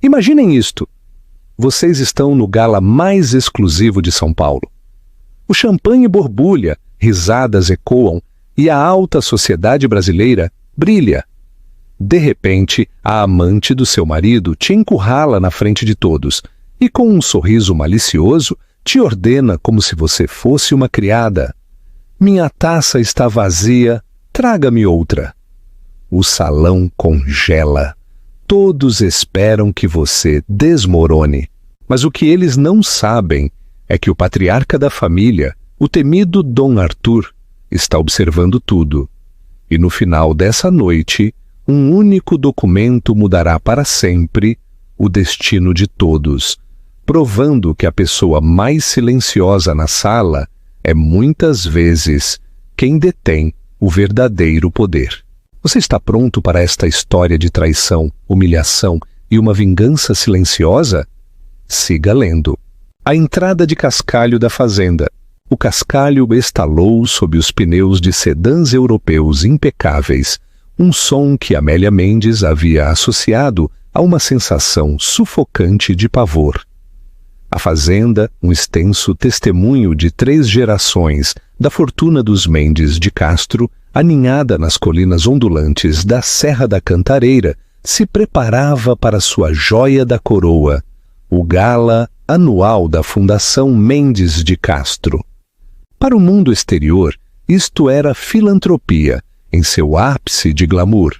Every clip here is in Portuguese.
Imaginem isto. Vocês estão no gala mais exclusivo de São Paulo. O champanhe borbulha, risadas ecoam e a alta sociedade brasileira brilha. De repente, a amante do seu marido te encurrala na frente de todos e, com um sorriso malicioso, te ordena como se você fosse uma criada. Minha taça está vazia, traga-me outra. O salão congela. Todos esperam que você desmorone. Mas o que eles não sabem é que o patriarca da família, o temido Dom Arthur, está observando tudo. E no final dessa noite, um único documento mudará para sempre o destino de todos, provando que a pessoa mais silenciosa na sala é muitas vezes quem detém o verdadeiro poder. Você está pronto para esta história de traição, humilhação e uma vingança silenciosa? Siga lendo. A entrada de cascalho da fazenda. O cascalho estalou sob os pneus de sedãs europeus impecáveis, um som que Amélia Mendes havia associado a uma sensação sufocante de pavor. A fazenda, um extenso testemunho de 3 gerações da fortuna dos Mendes de Castro, aninhada nas colinas ondulantes da Serra da Cantareira, se preparava para sua joia da coroa, o gala anual da Fundação Mendes de Castro. Para o mundo exterior, isto era filantropia, em seu ápice de glamour.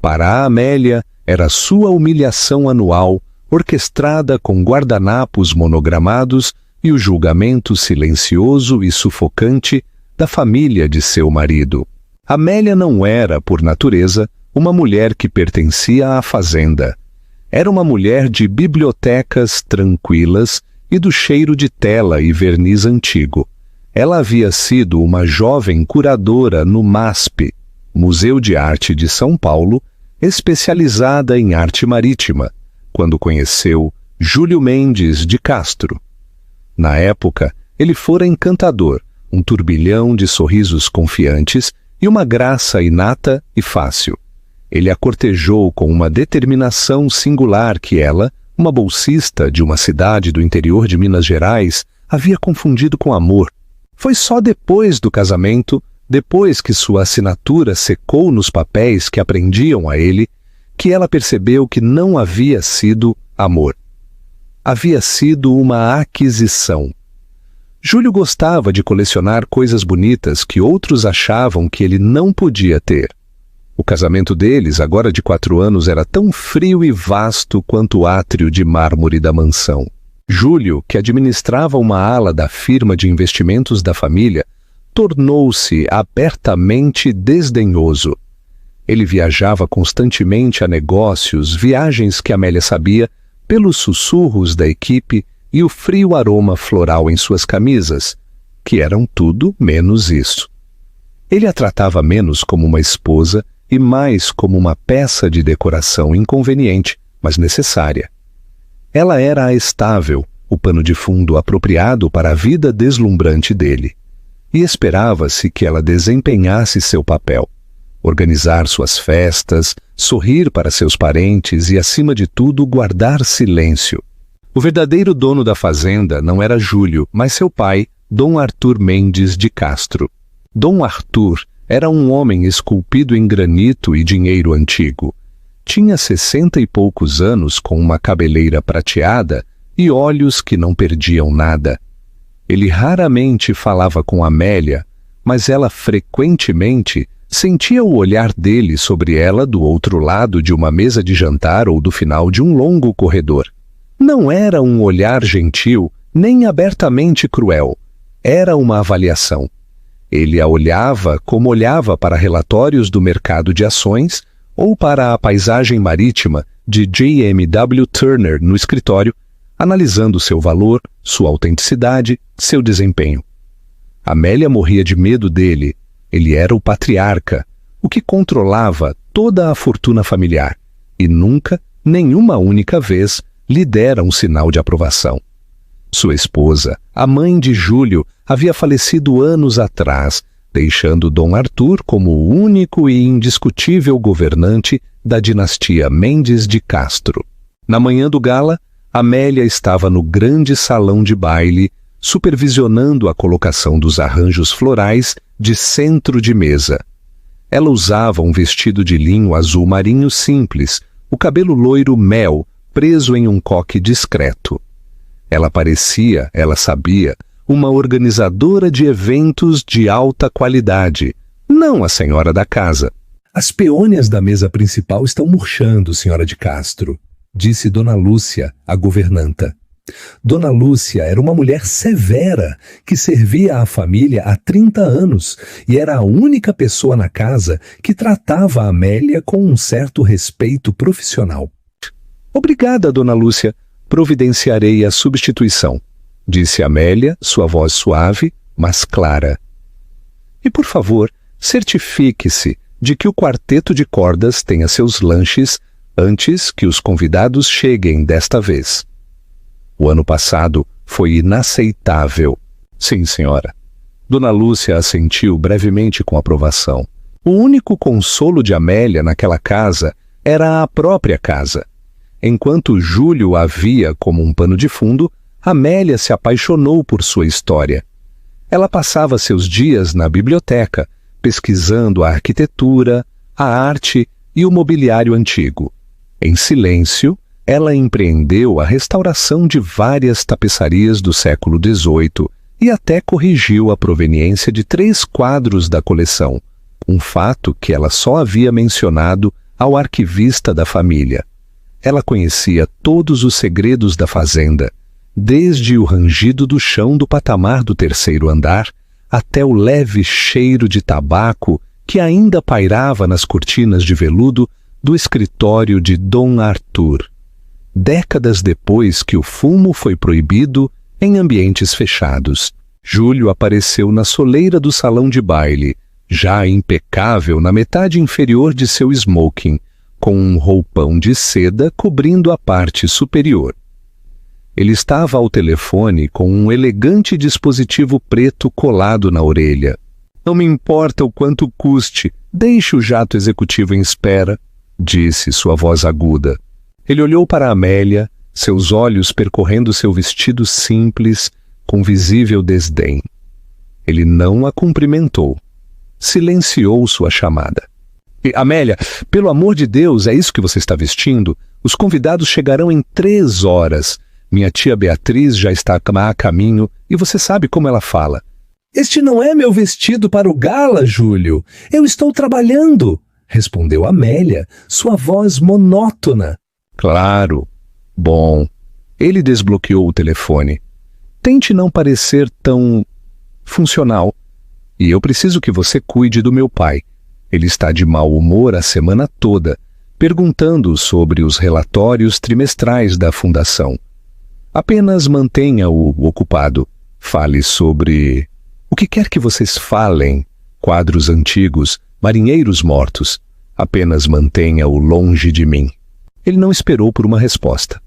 Para a Amélia, era sua humilhação anual, orquestrada com guardanapos monogramados e o julgamento silencioso e sufocante da família de seu marido. Amélia não era, por natureza, uma mulher que pertencia à fazenda. Era uma mulher de bibliotecas tranquilas e do cheiro de tela e verniz antigo. Ela havia sido uma jovem curadora no MASP, Museu de Arte de São Paulo, especializada em arte marítima, quando conheceu Júlio Mendes de Castro. Na época, ele fora encantador, um turbilhão de sorrisos confiantes e uma graça inata e fácil. Ele a cortejou com uma determinação singular que ela, uma bolsista de uma cidade do interior de Minas Gerais, havia confundido com amor. Foi só depois do casamento, depois que sua assinatura secou nos papéis que aprendiam a ele, que ela percebeu que não havia sido amor. Havia sido uma aquisição. Júlio gostava de colecionar coisas bonitas que outros achavam que ele não podia ter. O casamento deles, agora de 4 anos, era tão frio e vasto quanto o átrio de mármore da mansão. Júlio, que administrava uma ala da firma de investimentos da família, tornou-se abertamente desdenhoso. Ele viajava constantemente a negócios, viagens que Amélia sabia, pelos sussurros da equipe e o frio aroma floral em suas camisas, que eram tudo menos isso. Ele a tratava menos como uma esposa e mais como uma peça de decoração inconveniente, mas necessária. Ela era a estável, o pano de fundo apropriado para a vida deslumbrante dele, e esperava-se que ela desempenhasse seu papel, organizar suas festas, sorrir para seus parentes e, acima de tudo, guardar silêncio. O verdadeiro dono da fazenda não era Júlio, mas seu pai, Dom Arthur Mendes de Castro. Dom Arthur era um homem esculpido em granito e dinheiro antigo. Tinha 60 e poucos anos, com uma cabeleira prateada e olhos que não perdiam nada. Ele raramente falava com Amélia, mas ela frequentemente sentia o olhar dele sobre ela do outro lado de uma mesa de jantar ou do final de um longo corredor. Não era um olhar gentil, nem abertamente cruel. Era uma avaliação. Ele a olhava como olhava para relatórios do mercado de ações ou para a paisagem marítima de J.M.W. Turner no escritório, analisando seu valor, sua autenticidade, seu desempenho. Amélia morria de medo dele. Ele era o patriarca, o que controlava toda a fortuna familiar, e nunca, nenhuma única vez, lhe dera um sinal de aprovação. Sua esposa, a mãe de Júlio, havia falecido anos atrás, deixando Dom Arthur como o único e indiscutível governante da dinastia Mendes de Castro. Na manhã do gala, Amélia estava no grande salão de baile, supervisionando a colocação dos arranjos florais de centro de mesa. Ela usava um vestido de linho azul marinho simples, o cabelo loiro mel, preso em um coque discreto. Ela parecia, ela sabia, uma organizadora de eventos de alta qualidade, não a senhora da casa. As peônias da mesa principal estão murchando, senhora de Castro, disse Dona Lúcia, a governanta. Dona Lúcia era uma mulher severa que servia à família há 30 anos e era a única pessoa na casa que tratava a Amélia com um certo respeito profissional. Obrigada, Dona Lúcia. Providenciarei a substituição, disse Amélia, sua voz suave, mas clara. E, por favor, certifique-se de que o quarteto de cordas tenha seus lanches antes que os convidados cheguem desta vez. O ano passado foi inaceitável. Sim, senhora. Dona Lúcia assentiu brevemente com aprovação. O único consolo de Amélia naquela casa era a própria casa. Enquanto Júlio a via como um pano de fundo, Amélia se apaixonou por sua história. Ela passava seus dias na biblioteca, pesquisando a arquitetura, a arte e o mobiliário antigo. Em silêncio, ela empreendeu a restauração de várias tapeçarias do século XVIII e até corrigiu a proveniência de 3 quadros da coleção, um fato que ela só havia mencionado ao arquivista da família. Ela conhecia todos os segredos da fazenda, desde o rangido do chão do patamar do 3º andar até o leve cheiro de tabaco que ainda pairava nas cortinas de veludo do escritório de Dom Arthur. Décadas depois que o fumo foi proibido em ambientes fechados, Júlio apareceu na soleira do salão de baile, já impecável na metade inferior de seu smoking, com um roupão de seda cobrindo a parte superior. Ele estava ao telefone com um elegante dispositivo preto colado na orelha. Não me importa o quanto custe, deixe o jato executivo em espera, disse sua voz aguda. Ele olhou para Amélia, seus olhos percorrendo seu vestido simples, com visível desdém. Ele não a cumprimentou. Silenciou sua chamada. Amélia, pelo amor de Deus, é isso que você está vestindo? Os convidados chegarão em 3 horas. Minha tia Beatriz já está a caminho e você sabe como ela fala. Este não é meu vestido para o gala, Júlio. Eu estou trabalhando, respondeu Amélia, sua voz monótona. Claro. Bom. Ele desbloqueou o telefone. Tente não parecer tão funcional. E eu preciso que você cuide do meu pai. Ele está de mau humor a semana toda, perguntando sobre os relatórios trimestrais da fundação. Apenas mantenha-o ocupado. Fale sobre o que quer que vocês falem, quadros antigos, marinheiros mortos. Apenas mantenha-o longe de mim. Ele não esperou por uma resposta.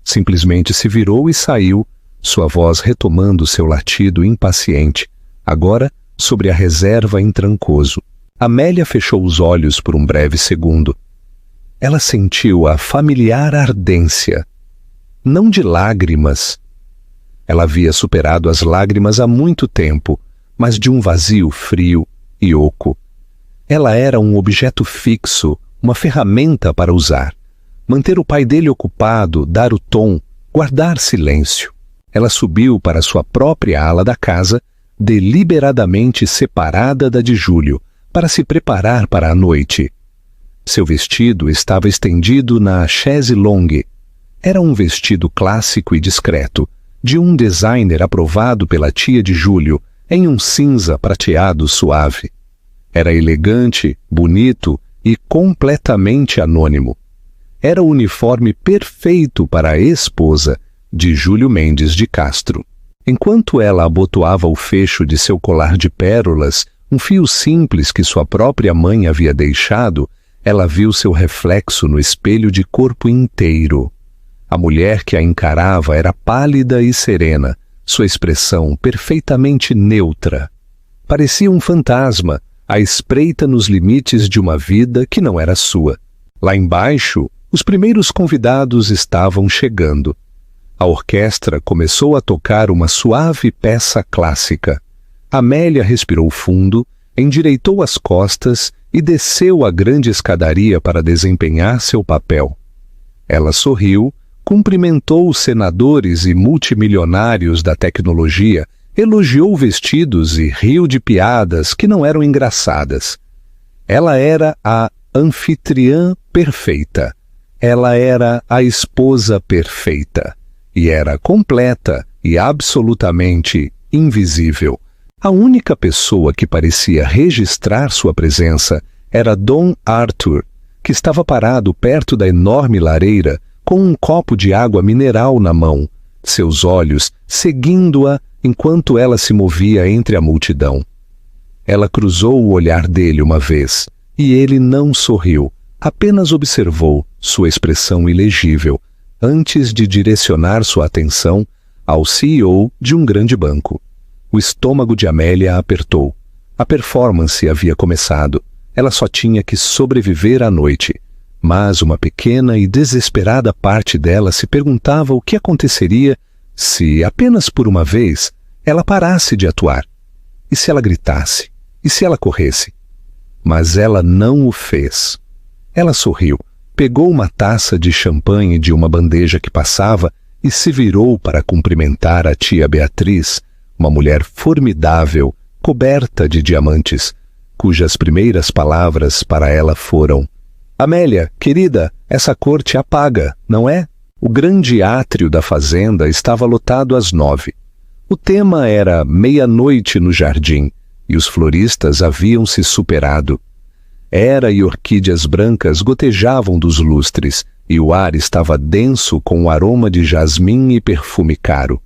Simplesmente se virou e saiu, sua voz retomando seu latido impaciente, agora sobre a reserva em Trancoso. Amélia fechou os olhos por um breve segundo. Ela sentiu a familiar ardência. Não de lágrimas. Ela havia superado as lágrimas há muito tempo, mas de um vazio frio e oco. Ela era um objeto fixo, uma ferramenta para usar. Manter o pai dele ocupado, dar o tom, guardar silêncio. Ela subiu para sua própria ala da casa, deliberadamente separada da de Júlio, para se preparar para a noite. Seu vestido estava estendido na chaise longue. Era um vestido clássico e discreto, de um designer aprovado pela tia de Júlio, em um cinza prateado suave. Era elegante, bonito e completamente anônimo. Era o uniforme perfeito para a esposa de Júlio Mendes de Castro. Enquanto ela abotoava o fecho de seu colar de pérolas, um fio simples que sua própria mãe havia deixado, ela viu seu reflexo no espelho de corpo inteiro. A mulher que a encarava era pálida e serena, sua expressão perfeitamente neutra. Parecia um fantasma, à espreita nos limites de uma vida que não era sua. Lá embaixo, Os primeiros convidados estavam chegando. A orquestra começou a tocar uma suave peça clássica. Amélia respirou fundo, endireitou as costas e desceu a grande escadaria para desempenhar seu papel. Ela sorriu, cumprimentou os senadores e multimilionários da tecnologia, elogiou vestidos e riu de piadas que não eram engraçadas. Ela era a anfitriã perfeita. Ela era a esposa perfeita. E era completa e absolutamente invisível. A única pessoa que parecia registrar sua presença era Dom Arthur, que estava parado perto da enorme lareira com um copo de água mineral na mão, seus olhos seguindo-a enquanto ela se movia entre a multidão. Ela cruzou o olhar dele uma vez, e ele não sorriu, apenas observou sua expressão ilegível, antes de direcionar sua atenção ao CEO de um grande banco. O estômago de Amélia apertou. A performance havia começado. Ela só tinha que sobreviver à noite. Mas uma pequena e desesperada parte dela se perguntava o que aconteceria se, apenas por uma vez, ela parasse de atuar. E se ela gritasse? E se ela corresse? Mas ela não o fez. Ela sorriu, pegou uma taça de champanhe de uma bandeja que passava e se virou para cumprimentar a tia Beatriz, uma mulher formidável, coberta de diamantes, cujas primeiras palavras para ela foram: Amélia, querida, essa corte apaga, não é? O grande átrio da fazenda estava lotado às 9. O tema era Meia-Noite no Jardim, e os floristas haviam se superado. Era e orquídeas brancas gotejavam dos lustres, e o ar estava denso com o aroma de jasmim e perfume caro.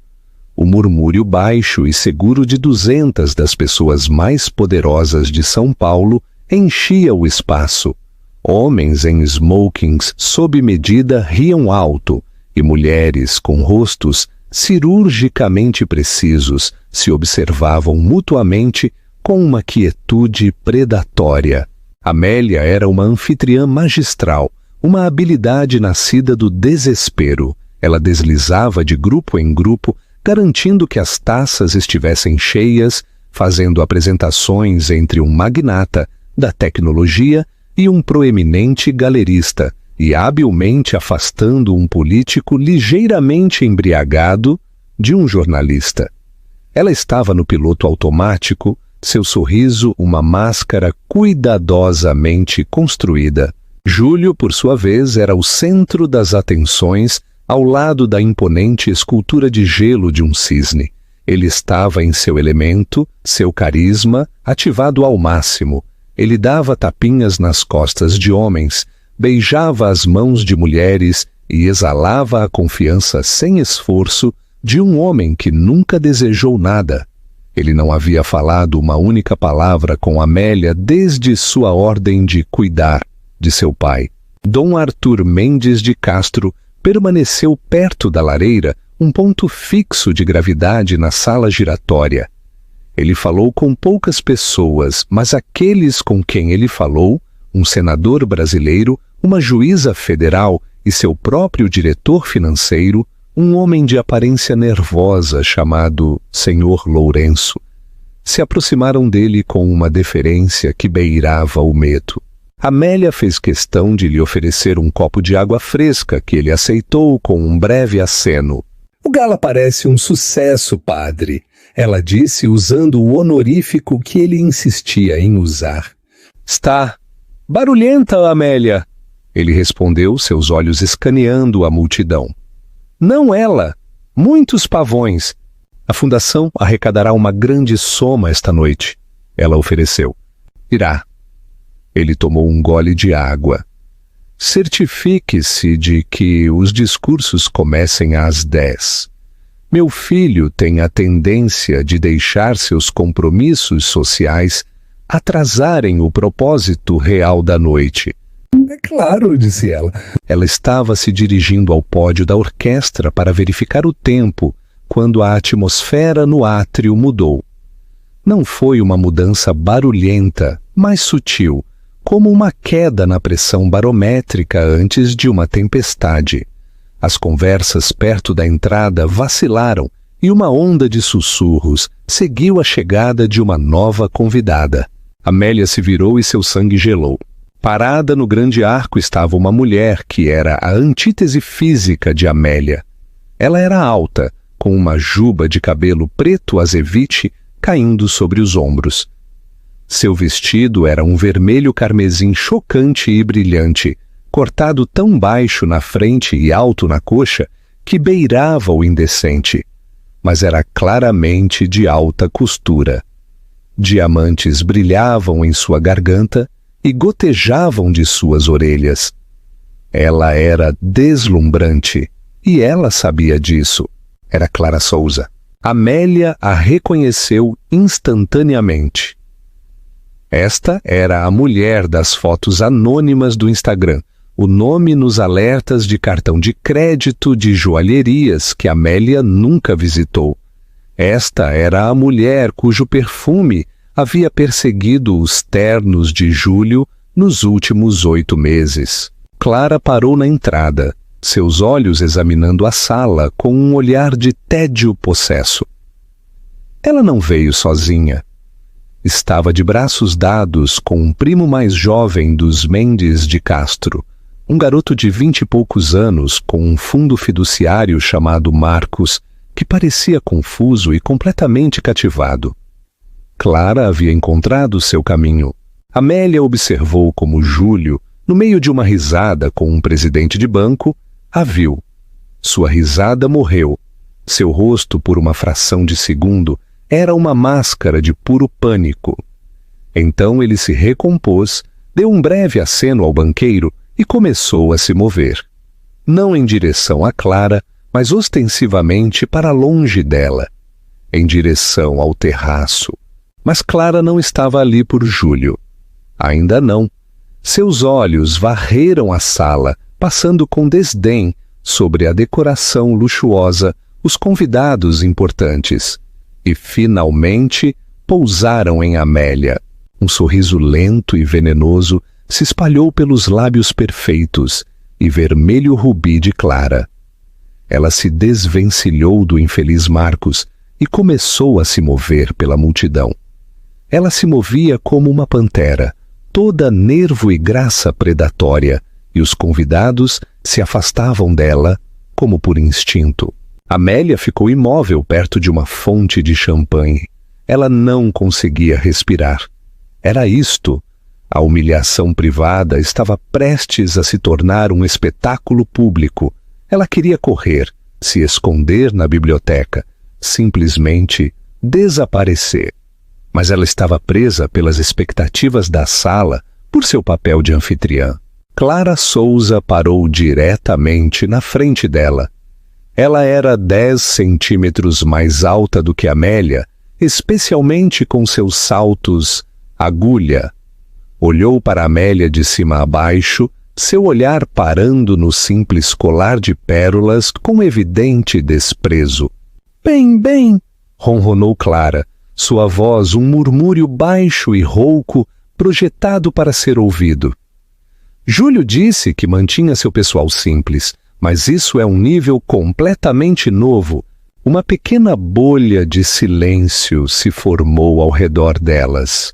O murmúrio baixo e seguro de 200 das pessoas mais poderosas de São Paulo enchia o espaço. Homens em smokings sob medida riam alto, e mulheres com rostos cirurgicamente precisos se observavam mutuamente com uma quietude predatória. Amélia era uma anfitriã magistral, uma habilidade nascida do desespero. Ela deslizava de grupo em grupo, garantindo que as taças estivessem cheias, fazendo apresentações entre um magnata da tecnologia e um proeminente galerista, e habilmente afastando um político ligeiramente embriagado de um jornalista. Ela estava no piloto automático, seu sorriso uma máscara cuidadosamente construída. Júlio, por sua vez, era o centro das atenções, ao lado da imponente escultura de gelo de um cisne. Ele estava em seu elemento, seu carisma, ativado ao máximo. Ele dava tapinhas nas costas de homens, beijava as mãos de mulheres e exalava a confiança sem esforço de um homem que nunca desejou nada. Ele não havia falado uma única palavra com Amélia desde sua ordem de cuidar de seu pai. Dom Arthur Mendes de Castro permaneceu perto da lareira, um ponto fixo de gravidade na sala giratória. Ele falou com poucas pessoas, mas aqueles com quem ele falou, um senador brasileiro, uma juíza federal e seu próprio diretor financeiro, um homem de aparência nervosa chamado Senhor Lourenço, se aproximaram dele com uma deferência que beirava o medo. Amélia fez questão de lhe oferecer um copo de água fresca, que ele aceitou com um breve aceno. "O gala parece um sucesso, padre", ela disse usando o honorífico que ele insistia em usar. "Está barulhenta, Amélia", ele respondeu, seus olhos escaneando a multidão. "Não ela, muitos pavões. A fundação arrecadará uma grande soma esta noite", ela ofereceu. "Irá." Ele tomou um gole de água. "Certifique-se de que os discursos comecem às 10. Meu filho tem a tendência de deixar seus compromissos sociais atrasarem o propósito real da noite." "É claro", disse ela. Ela estava se dirigindo ao pódio da orquestra para verificar o tempo, quando a atmosfera no átrio mudou. Não foi uma mudança barulhenta, mas sutil, como uma queda na pressão barométrica antes de uma tempestade. As conversas perto da entrada vacilaram e uma onda de sussurros seguiu a chegada de uma nova convidada. Amélia se virou e seu sangue gelou. Parada no grande arco estava uma mulher que era a antítese física de Amélia. Ela era alta, com uma juba de cabelo preto azevite caindo sobre os ombros. Seu vestido era um vermelho carmesim chocante e brilhante, cortado tão baixo na frente e alto na coxa que beirava o indecente, mas era claramente de alta costura. Diamantes brilhavam em sua garganta e gotejavam de suas orelhas. Ela era deslumbrante, e ela sabia disso. Era Clara Souza. Amélia a reconheceu instantaneamente. Esta era a mulher das fotos anônimas do Instagram, o nome nos alertas de cartão de crédito de joalherias que Amélia nunca visitou. Esta era a mulher cujo perfume havia perseguido os ternos de Júlio nos últimos 8 meses. Clara parou na entrada, seus olhos examinando a sala com um olhar de tédio possesso. Ela não veio sozinha. Estava de braços dados com um primo mais jovem dos Mendes de Castro, um garoto de 20 e poucos anos com um fundo fiduciário chamado Marcos, que parecia confuso e completamente cativado. Clara havia encontrado seu caminho. Amélia observou como Júlio, no meio de uma risada com um presidente de banco, a viu. Sua risada morreu. Seu rosto, por uma fração de segundo, era uma máscara de puro pânico. Então ele se recompôs, deu um breve aceno ao banqueiro e começou a se mover. Não em direção a Clara, mas ostensivamente para longe dela, em direção ao terraço. Mas Clara não estava ali por Júlio. Ainda não. Seus olhos varreram a sala, passando com desdém sobre a decoração luxuosa, os convidados importantes, e finalmente pousaram em Amélia. Um sorriso lento e venenoso se espalhou pelos lábios perfeitos e vermelho rubi de Clara. Ela se desvencilhou do infeliz Marcos e começou a se mover pela multidão. Ela se movia como uma pantera, toda nervo e graça predatória, e os convidados se afastavam dela como por instinto. Amélia ficou imóvel perto de uma fonte de champanhe. Ela não conseguia respirar. Era isto. A humilhação privada estava prestes a se tornar um espetáculo público. Ela queria correr, se esconder na biblioteca, simplesmente desaparecer. Mas ela estava presa pelas expectativas da sala por seu papel de anfitriã. Clara Souza parou diretamente na frente dela. Ela era 10 centímetros mais alta do que Amélia, especialmente com seus saltos agulha. Olhou para Amélia de cima a baixo, seu olhar parando no simples colar de pérolas com evidente desprezo. Bem, ronronou Clara, sua voz um murmúrio baixo e rouco projetado para ser ouvido. Júlio disse que mantinha seu pessoal simples, mas isso é um nível completamente novo. Uma pequena bolha de silêncio se formou ao redor delas.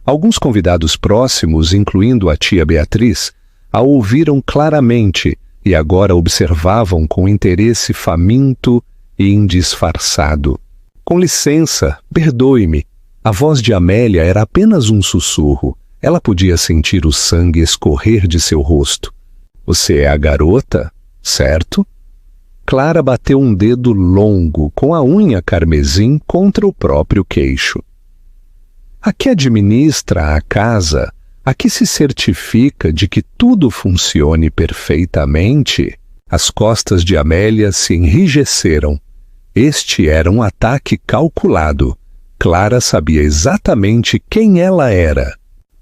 Alguns convidados próximos, incluindo a tia Beatriz, a ouviram claramente e agora observavam com interesse faminto e indisfarçado. Com licença, perdoe-me. A voz de Amélia era apenas um sussurro. Ela podia sentir o sangue escorrer de seu rosto. Você é a garota, certo? Clara bateu um dedo longo com a unha carmesim contra o próprio queixo. A que administra a casa, a que se certifica de que tudo funcione perfeitamente, as costas de Amélia se enrijeceram. Este era um ataque calculado. Clara sabia exatamente quem ela era.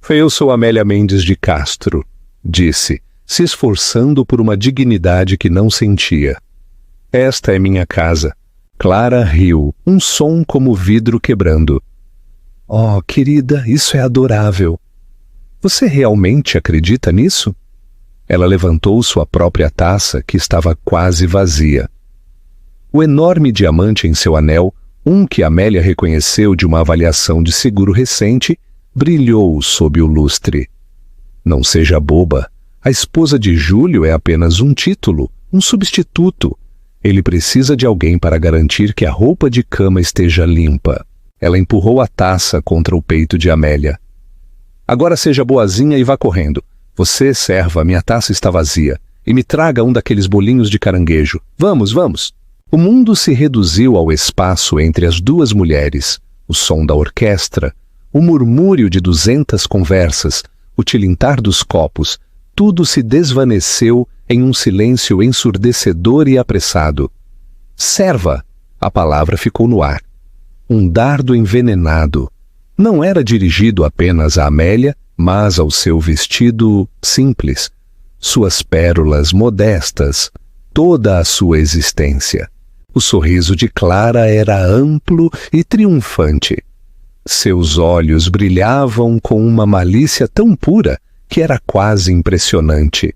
Eu sou Amélia Mendes de Castro, disse, se esforçando por uma dignidade que não sentia. Esta é minha casa. Clara riu, um som como vidro quebrando. Oh, querida, isso é adorável. Você realmente acredita nisso? Ela levantou sua própria taça, que estava quase vazia. O enorme diamante em seu anel, um que Amélia reconheceu de uma avaliação de seguro recente, brilhou sob o lustre. Não seja boba. A esposa de Júlio é apenas um título, um substituto. Ele precisa de alguém para garantir que a roupa de cama esteja limpa. Ela empurrou a taça contra o peito de Amélia. Agora seja boazinha e vá correndo. Você, serva, minha taça está vazia. E me traga um daqueles bolinhos de caranguejo. Vamos, vamos. O mundo se reduziu ao espaço entre as duas mulheres. O som da orquestra, o murmúrio de 200 conversas, o tilintar dos copos, tudo se desvaneceu em um silêncio ensurdecedor e apressado. Serva! A palavra ficou no ar. Um dardo envenenado. Não era dirigido apenas a Amélia, mas ao seu vestido simples, suas pérolas modestas, toda a sua existência. O sorriso de Clara era amplo e triunfante. Seus olhos brilhavam com uma malícia tão pura que era quase impressionante.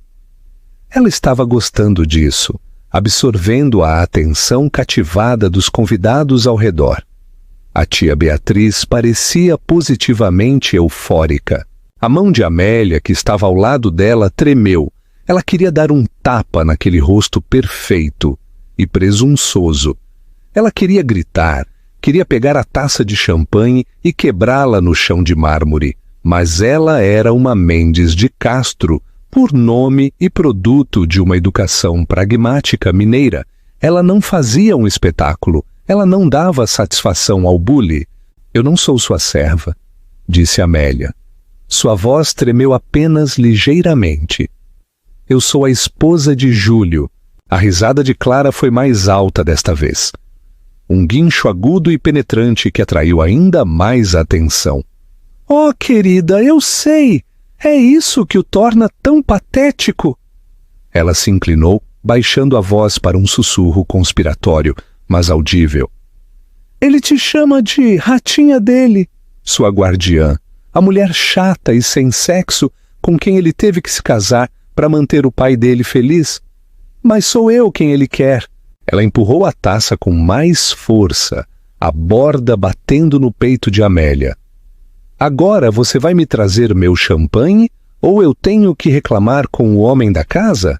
Ela estava gostando disso, absorvendo a atenção cativada dos convidados ao redor. A tia Beatriz parecia positivamente eufórica. A mão de Amélia, que estava ao lado dela, tremeu. Ela queria dar um tapa naquele rosto perfeito e presunçoso. Ela queria gritar, queria pegar a taça de champanhe e quebrá-la no chão de mármore, mas ela era uma Mendes de Castro, por nome e produto de uma educação pragmática mineira. Ela não fazia um espetáculo, ela não dava satisfação ao bule. Eu não sou sua serva, disse Amélia. Sua voz tremeu apenas ligeiramente. Eu sou a esposa de Júlio. A risada de Clara foi mais alta desta vez. Um guincho agudo e penetrante que atraiu ainda mais a atenção. Oh, querida, eu sei! É isso que o torna tão patético! Ela se inclinou, baixando a voz para um sussurro conspiratório, mas audível. Ele te chama de ratinha dele, sua guardiã, a mulher chata e sem sexo com quem ele teve que se casar para manter o pai dele feliz. Mas sou eu quem ele quer. Ela empurrou a taça com mais força, a borda batendo no peito de Amélia. Agora você vai me trazer meu champanhe ou eu tenho que reclamar com o homem da casa?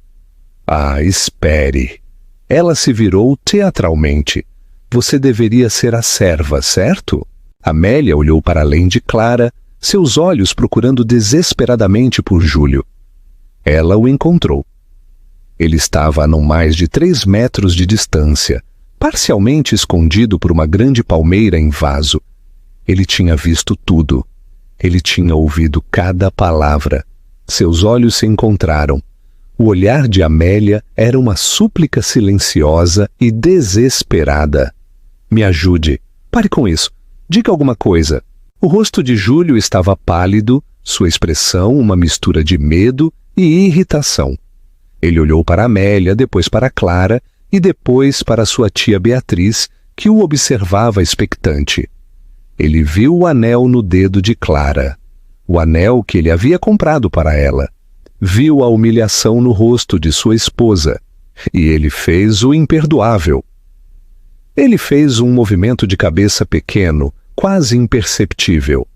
Ah, espere. Ela se virou teatralmente. Você deveria ser a serva, certo? Amélia olhou para além de Clara, seus olhos procurando desesperadamente por Júlio. Ela o encontrou. Ele estava a não mais de 3 metros de distância, parcialmente escondido por uma grande palmeira em vaso. Ele tinha visto tudo. Ele tinha ouvido cada palavra. Seus olhos se encontraram. O olhar de Amélia era uma súplica silenciosa e desesperada. Me ajude. Pare com isso. Diga alguma coisa. O rosto de Júlio estava pálido, sua expressão uma mistura de medo e irritação. Ele olhou para Amélia, depois para Clara e depois para sua tia Beatriz, que o observava expectante. Ele viu o anel no dedo de Clara, o anel que ele havia comprado para ela. Viu a humilhação no rosto de sua esposa, e ele fez o imperdoável. Ele fez um movimento de cabeça pequeno, quase imperceptível.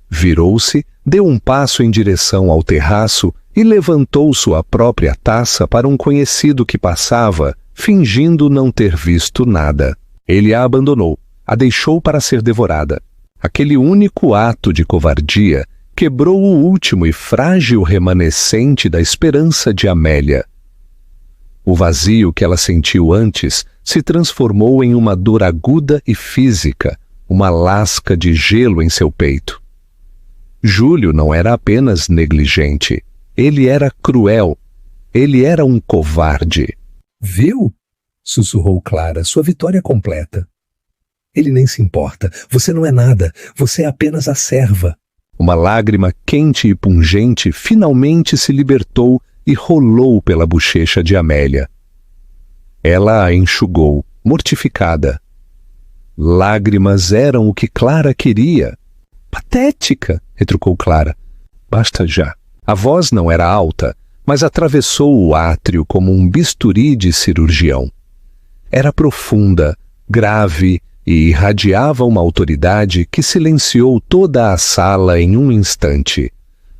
Virou-se, deu um passo em direção ao terraço e levantou sua própria taça para um conhecido que passava, fingindo não ter visto nada. Ele a abandonou, a deixou para ser devorada. Aquele único ato de covardia quebrou o último e frágil remanescente da esperança de Amélia. O vazio que ela sentiu antes se transformou em uma dor aguda e física, uma lasca de gelo em seu peito. Júlio não era apenas negligente, ele era cruel, ele era um covarde. Viu? Sussurrou Clara, sua vitória completa. Ele nem se importa, você não é nada, você é apenas a serva. Uma lágrima quente e pungente finalmente se libertou e rolou pela bochecha de Amélia. Ela a enxugou, mortificada. Lágrimas eram o que Clara queria. Patética, retrucou Clara. basta já. A voz não era alta, mas atravessou o átrio como um bisturi de cirurgião. Era profunda, grave e irradiava uma autoridade que silenciou toda a sala em um instante.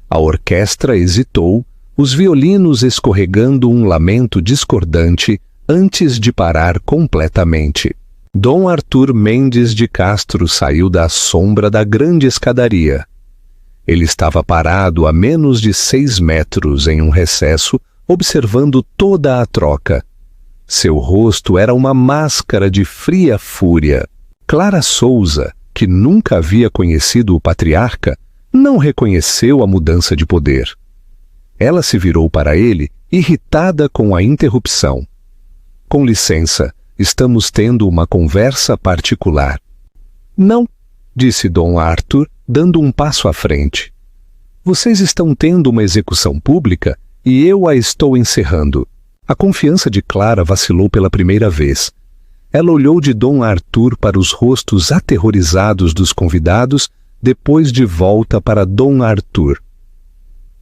A orquestra hesitou, os violinos escorregando um lamento discordante antes de parar completamente. Dom Arthur Mendes de Castro saiu da sombra da grande escadaria. Ele estava parado a menos de 6 metros em um recesso, observando toda a troca. Seu rosto era uma máscara de fria fúria. Clara Souza, que nunca havia conhecido o patriarca, não reconheceu a mudança de poder. Ela se virou para ele, irritada com a interrupção. Com licença, estamos tendo uma conversa particular. Não, disse Dom Arthur, dando um passo à frente. Vocês estão tendo uma execução pública e eu a estou encerrando. A confiança de Clara vacilou pela primeira vez. Ela olhou de Dom Arthur para os rostos aterrorizados dos convidados, depois de volta para Dom Arthur.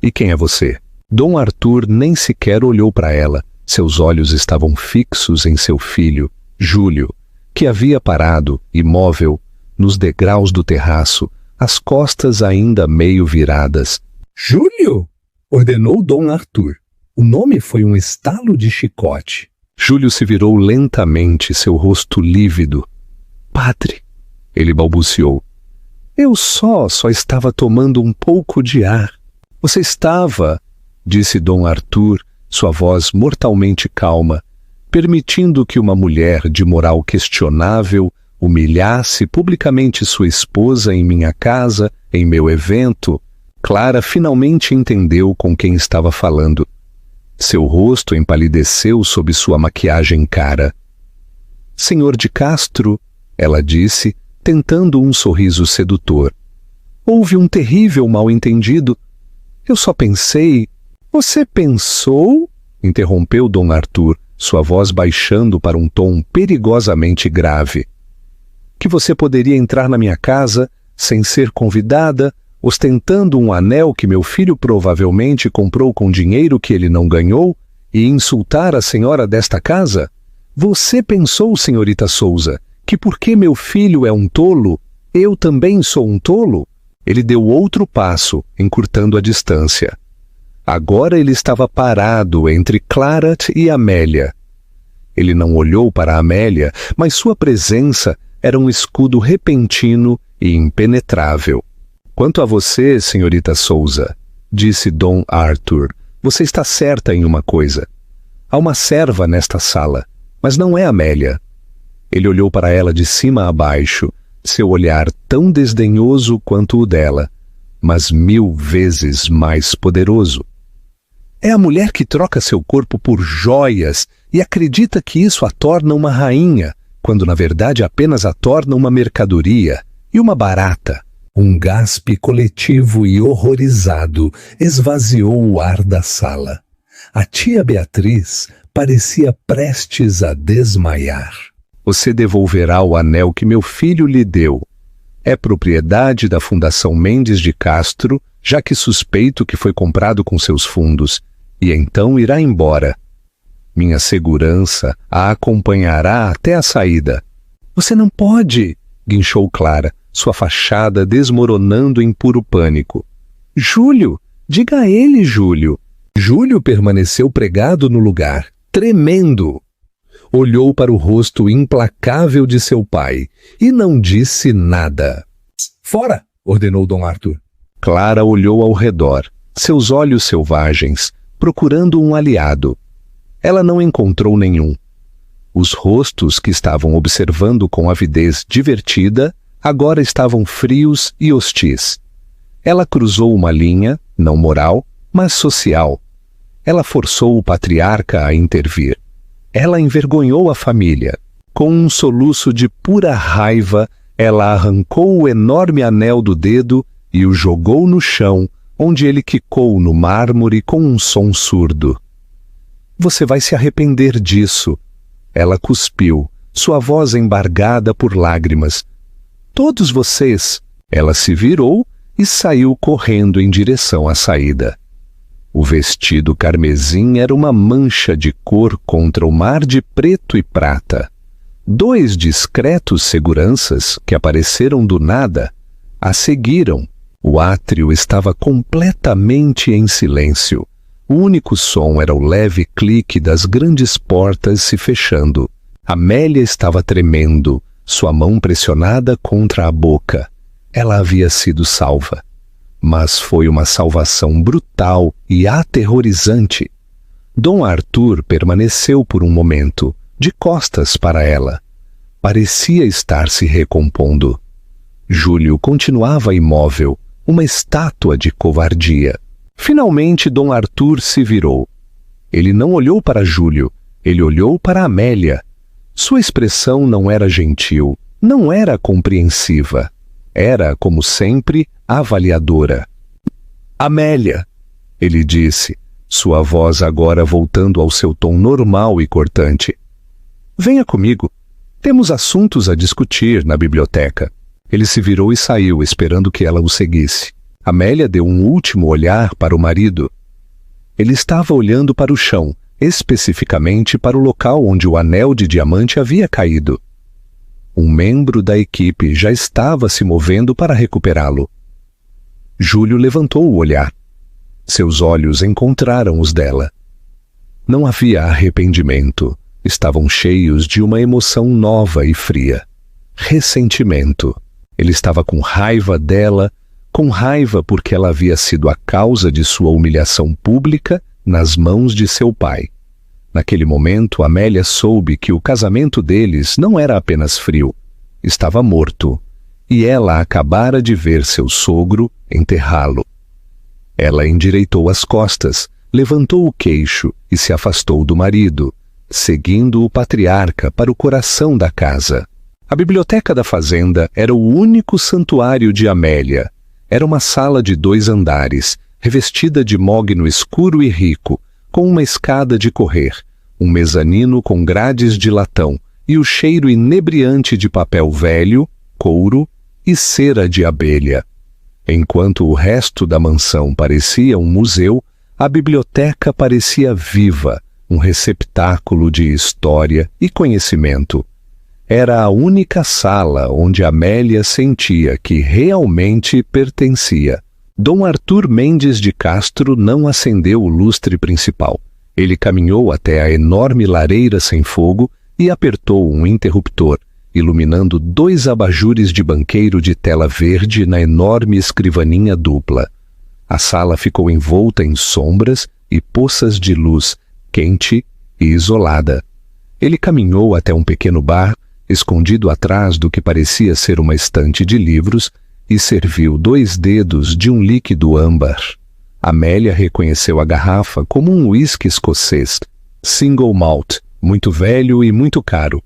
E quem é você? Dom Arthur nem sequer olhou para ela. Seus olhos estavam fixos em seu filho, Júlio, que havia parado, imóvel, nos degraus do terraço, as costas ainda meio viradas. Júlio! Ordenou Dom Arthur. O nome foi um estalo de chicote. Júlio se virou lentamente, seu rosto lívido. Padre, ele balbuciou. Eu só estava tomando um pouco de ar. Você estava, disse Dom Arthur, sua voz mortalmente calma, permitindo que uma mulher de moral questionável humilhasse publicamente sua esposa em minha casa, em meu evento. Clara finalmente entendeu com quem estava falando. Seu rosto empalideceu sob sua maquiagem cara. Senhor de Castro, ela disse, tentando um sorriso sedutor. Houve um terrível mal-entendido. Eu só pensei... Você pensou? Interrompeu Dom Arthur, sua voz baixando para um tom perigosamente grave. Que você poderia entrar na minha casa, sem ser convidada, ostentando um anel que meu filho provavelmente comprou com dinheiro que ele não ganhou, e insultar a senhora desta casa? Você pensou, senhorita Souza, que porque meu filho é um tolo, eu também sou um tolo? Ele deu outro passo, encurtando a distância. Agora ele estava parado entre Claret e Amélia. Ele não olhou para Amélia, mas sua presença era um escudo repentino e impenetrável. Quanto a você, senhorita Souza, disse Dom Arthur, você está certa em uma coisa. Há uma serva nesta sala, mas não é Amélia. Ele olhou para ela de cima a baixo, seu olhar tão desdenhoso quanto o dela, mas 1000 vezes mais poderoso. É a mulher que troca seu corpo por joias e acredita que isso a torna uma rainha, quando na verdade apenas a torna uma mercadoria e uma barata. Um gaspe coletivo e horrorizado esvaziou o ar da sala. A tia Beatriz parecia prestes a desmaiar. Você devolverá o anel que meu filho lhe deu. É propriedade da Fundação Mendes de Castro, já que suspeito que foi comprado com seus fundos, e então irá embora. Minha segurança a acompanhará até a saída. Você não pode, guinchou Clara, sua fachada desmoronando em puro pânico. Júlio, diga a ele, Júlio. Júlio permaneceu pregado no lugar, tremendo. Olhou para o rosto implacável de seu pai e não disse nada. Fora! Ordenou Dom Arthur. Clara olhou ao redor, seus olhos selvagens, procurando um aliado. Ela não encontrou nenhum. Os rostos que estavam observando com avidez divertida agora estavam frios e hostis. Ela cruzou uma linha, não moral, mas social. Ela forçou o patriarca a intervir. Ela envergonhou a família. Com um soluço de pura raiva, ela arrancou o enorme anel do dedo e o jogou no chão, onde ele quicou no mármore com um som surdo. Você vai se arrepender disso. Ela cuspiu, sua voz embargada por lágrimas. Todos vocês. Ela se virou e saiu correndo em direção à saída. O vestido carmesim era uma mancha de cor contra o mar de preto e prata. 2 discretos seguranças, que apareceram do nada, a seguiram. O átrio estava completamente em silêncio. O único som era o leve clique das grandes portas se fechando. Amélia estava tremendo, sua mão pressionada contra a boca. Ela havia sido salva. Mas foi uma salvação brutal e aterrorizante. Dom Arthur permaneceu por um momento, de costas para ela. Parecia estar se recompondo. Júlio continuava imóvel, uma estátua de covardia. Finalmente Dom Arthur se virou. Ele não olhou para Júlio, ele olhou para Amélia. Sua expressão não era gentil, não era compreensiva. Era, como sempre, avaliadora. Amélia, ele disse, sua voz agora voltando ao seu tom normal e cortante. Venha comigo. Temos assuntos a discutir na biblioteca. Ele se virou e saiu, esperando que ela o seguisse. Amélia deu um último olhar para o marido. Ele estava olhando para o chão, especificamente para o local onde o anel de diamante havia caído. Um membro da equipe já estava se movendo para recuperá-lo. Júlio levantou o olhar. Seus olhos encontraram os dela. Não havia arrependimento. Estavam cheios de uma emoção nova e fria. Ressentimento. Ele estava com raiva dela, com raiva porque ela havia sido a causa de sua humilhação pública nas mãos de seu pai. Naquele momento, Amélia soube que o casamento deles não era apenas frio, estava morto, e ela acabara de ver seu sogro enterrá-lo. Ela endireitou as costas, levantou o queixo e se afastou do marido, seguindo o patriarca para o coração da casa. A biblioteca da fazenda era o único santuário de Amélia. Era uma sala de 2 andares, revestida de mogno escuro e rico, com uma escada de correr, um mezanino com grades de latão e o cheiro inebriante de papel velho, couro e cera de abelha. Enquanto o resto da mansão parecia um museu, a biblioteca parecia viva, um receptáculo de história e conhecimento. Era a única sala onde Amélia sentia que realmente pertencia. Dom Arthur Mendes de Castro não acendeu o lustre principal. Ele caminhou até a enorme lareira sem fogo e apertou um interruptor, iluminando 2 abajures de banqueiro de tela verde na enorme escrivaninha dupla. A sala ficou envolta em sombras e poças de luz, quente e isolada. Ele caminhou até um pequeno bar, escondido atrás do que parecia ser uma estante de livros, e serviu 2 dedos de um líquido âmbar. Amélia reconheceu a garrafa como um uísque escocês, single malt, muito velho e muito caro,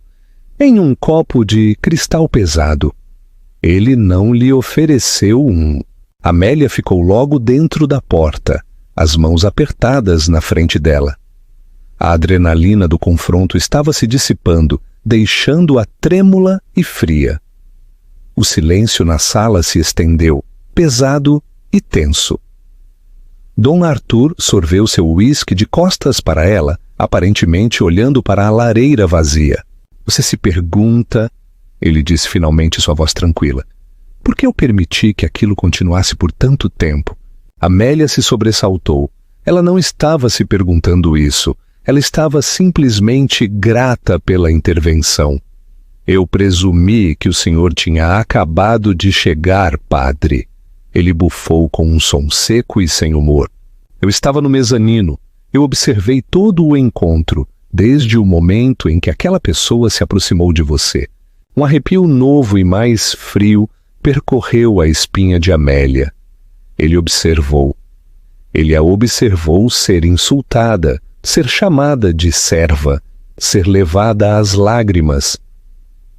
em um copo de cristal pesado. Ele não lhe ofereceu um. Amélia ficou logo dentro da porta, as mãos apertadas na frente dela. A adrenalina do confronto estava se dissipando, deixando-a trêmula e fria. O silêncio na sala se estendeu, pesado e tenso. Dom Arthur sorveu seu uísque de costas para ela, aparentemente olhando para a lareira vazia. Você se pergunta, ele disse finalmente, sua voz tranquila, por que eu permiti que aquilo continuasse por tanto tempo? Amélia se sobressaltou. Ela não estava se perguntando isso. Ela estava simplesmente grata pela intervenção. Eu presumi que o senhor tinha acabado de chegar, padre. Ele bufou com um som seco e sem humor. Eu estava no mezanino. Eu observei todo o encontro, desde o momento em que aquela pessoa se aproximou de você. Um arrepio novo e mais frio percorreu a espinha de Amélia. Ele observou. Ele a observou ser insultada, ser chamada de serva, ser levada às lágrimas.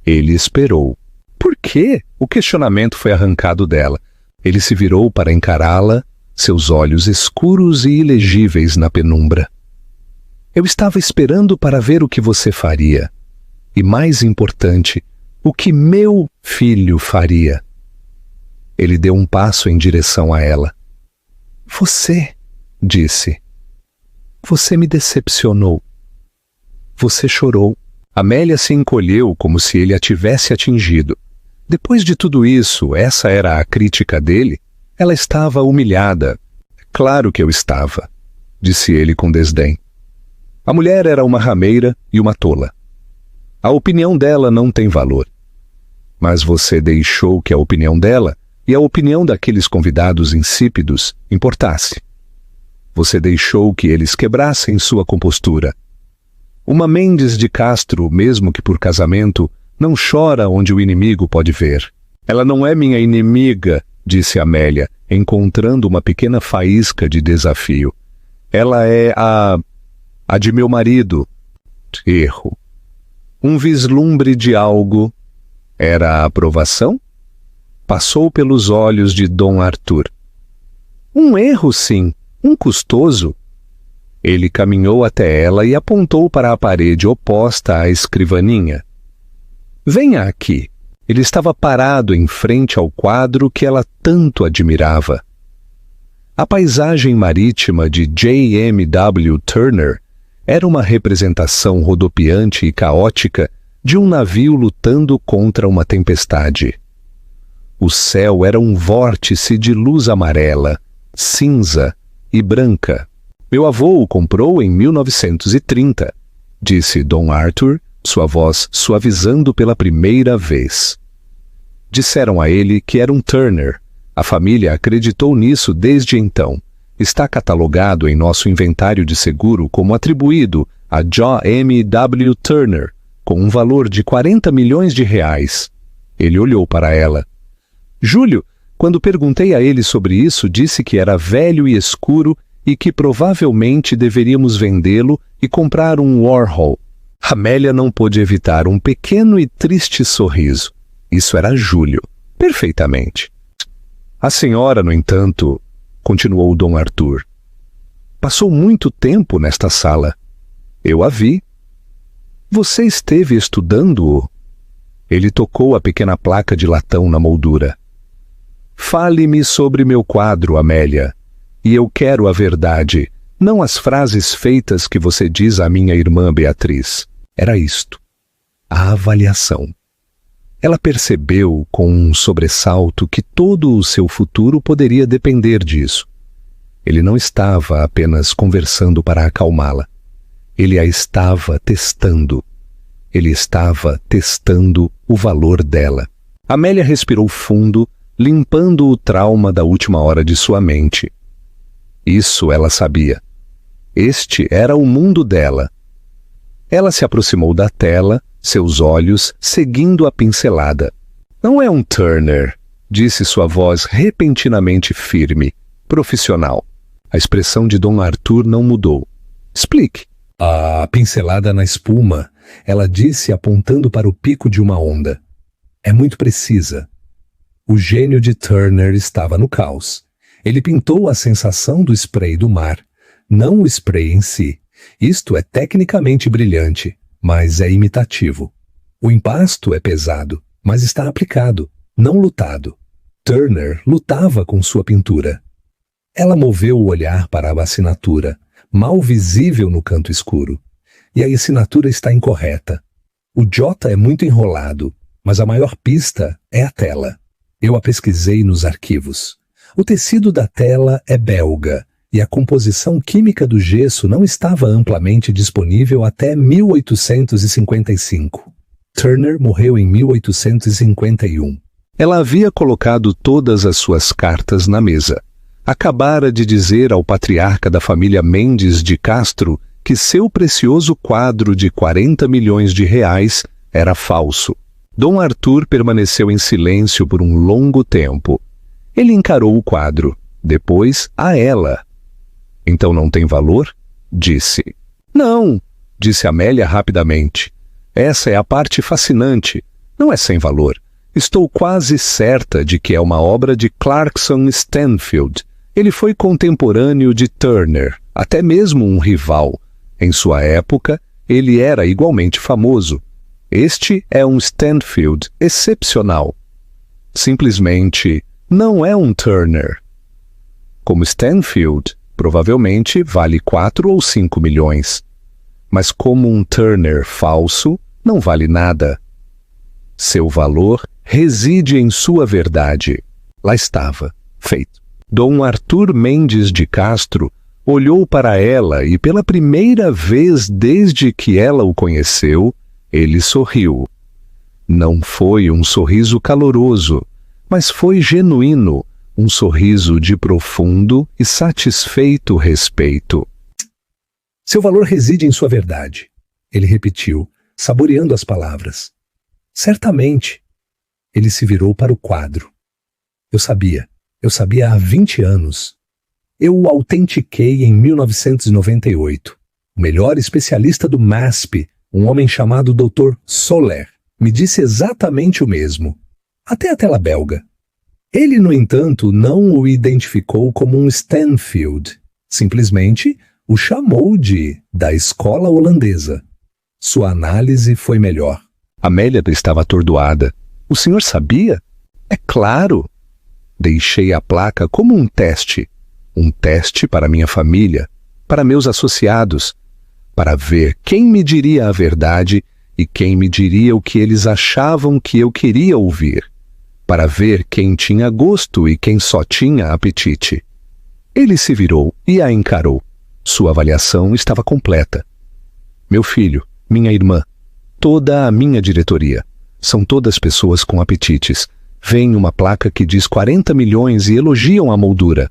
Ele esperou. Por quê? O questionamento foi arrancado dela. Ele se virou para encará-la, seus olhos escuros e ilegíveis na penumbra. Eu estava esperando para ver o que você faria. E mais importante, o que meu filho faria. Ele deu um passo em direção a ela. Você, disse. Você me decepcionou. Você chorou. Amélia se encolheu como se ele a tivesse atingido. Depois de tudo isso, essa era a crítica dele? Ela estava humilhada. Claro que eu estava, disse ele com desdém. A mulher era uma rameira e uma tola. A opinião dela não tem valor. Mas você deixou que a opinião dela e a opinião daqueles convidados insípidos importasse. Você deixou que eles quebrassem sua compostura. Uma Mendes de Castro, mesmo que por casamento, não chora onde o inimigo pode ver. Ela não é minha inimiga, disse Amélia, encontrando uma pequena faísca de desafio. Ela é a de meu marido. Erro. Um vislumbre de algo. Era a aprovação? Passou pelos olhos de Dom Arthur. Um erro, sim. Um custoso. Ele caminhou até ela e apontou para a parede oposta à escrivaninha. Venha aqui. Ele estava parado em frente ao quadro que ela tanto admirava. A paisagem marítima de J.M.W. Turner era uma representação rodopiante e caótica de um navio lutando contra uma tempestade. O céu era um vórtice de luz amarela, cinza e branca. Meu avô o comprou em 1930, disse Dom Arthur, sua voz suavizando pela primeira vez. Disseram a ele que era um Turner. A família acreditou nisso desde então. Está catalogado em nosso inventário de seguro como atribuído a J.M.W. Turner, com um valor de 40 milhões de reais. Ele olhou para ela. Júlio, quando perguntei a ele sobre isso, disse que era velho e escuro e que provavelmente deveríamos vendê-lo e comprar um Warhol. Amélia não pôde evitar um pequeno e triste sorriso. Isso era Júlio. Perfeitamente. A senhora, no entanto, continuou Dom Arthur, passou muito tempo nesta sala. Eu a vi. Você esteve estudando-o? Ele tocou a pequena placa de latão na moldura. Fale-me sobre meu quadro, Amélia. E eu quero a verdade, não as frases feitas que você diz à minha irmã Beatriz. Era isto. A avaliação. Ela percebeu com um sobressalto que todo o seu futuro poderia depender disso. Ele não estava apenas conversando para acalmá-la. Ele a estava testando. Ele estava testando o valor dela. Amélia respirou fundo, limpando o trauma da última hora de sua mente. Isso ela sabia. Este era o mundo dela. Ela se aproximou da tela, seus olhos seguindo a pincelada. Não é um Turner, disse sua voz repentinamente firme, profissional. A expressão de Dom Arthur não mudou. Explique. A pincelada na espuma, ela disse apontando para o pico de uma onda. É muito precisa. O gênio de Turner estava no caos. Ele pintou a sensação do spray do mar, não o spray em si. Isto é tecnicamente brilhante, mas é imitativo. O impasto é pesado, mas está aplicado, não lutado. Turner lutava com sua pintura. Ela moveu o olhar para a assinatura, mal visível no canto escuro. E a assinatura está incorreta. O J é muito enrolado, mas a maior pista é a tela. Eu a pesquisei nos arquivos. O tecido da tela é belga, e a composição química do gesso não estava amplamente disponível até 1855. Turner morreu em 1851. Ela havia colocado todas as suas cartas na mesa. Acabara de dizer ao patriarca da família Mendes de Castro que seu precioso quadro de 40 milhões de reais era falso. Dom Arthur permaneceu em silêncio por um longo tempo. Ele encarou o quadro, depois a ela. Então não tem valor? Disse. Não, disse Amélia rapidamente. Essa é a parte fascinante. Não é sem valor. Estou quase certa de que é uma obra de Clarkson Stanfield. Ele foi contemporâneo de Turner, até mesmo um rival. Em sua época, ele era igualmente famoso. Este é um Stanfield excepcional. Simplesmente não é um Turner. Como Stanfield, provavelmente vale 4 ou 5 milhões. Mas como um Turner falso, não vale nada. Seu valor reside em sua verdade. Lá estava, feito. Dom Arthur Mendes de Castro olhou para ela e, pela primeira vez desde que ela o conheceu, ele sorriu. Não foi um sorriso caloroso, mas foi genuíno, um sorriso de profundo e satisfeito respeito. Seu valor reside em sua verdade, ele repetiu, saboreando as palavras. Certamente. Ele se virou para o quadro. Eu sabia há 20 anos. Eu o autentiquei em 1998. O melhor especialista do MASP, um homem chamado Dr. Soler, me disse exatamente o mesmo. Até a tela belga. Ele, no entanto, não o identificou como um Stanfield. Simplesmente o chamou da escola holandesa. Sua análise foi melhor. Amélia estava atordoada. O senhor sabia? É claro. Deixei a placa como um teste para minha família, para meus associados, para ver quem me diria a verdade e quem me diria o que eles achavam que eu queria ouvir, para ver quem tinha gosto e quem só tinha apetite. Ele se virou e a encarou. Sua avaliação estava completa. Meu filho, minha irmã, toda a minha diretoria, são todas pessoas com apetites. Vem uma placa que diz 40 milhões e elogiam a moldura.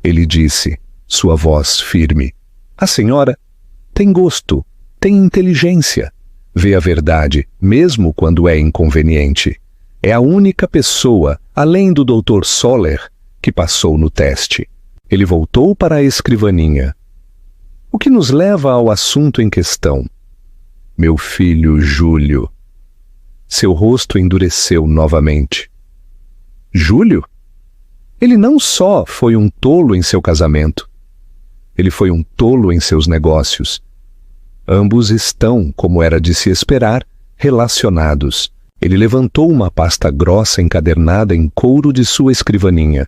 Ele disse, sua voz firme, a senhora tem gosto, tem inteligência, vê a verdade, mesmo quando é inconveniente. É a única pessoa, além do Dr. Soler, que passou no teste. Ele voltou para a escrivaninha. O que nos leva ao assunto em questão. Meu filho Júlio. Seu rosto endureceu novamente. Júlio? Ele não só foi um tolo em seu casamento. Ele foi um tolo em seus negócios. Ambos estão, como era de se esperar, relacionados. Ele levantou uma pasta grossa encadernada em couro de sua escrivaninha.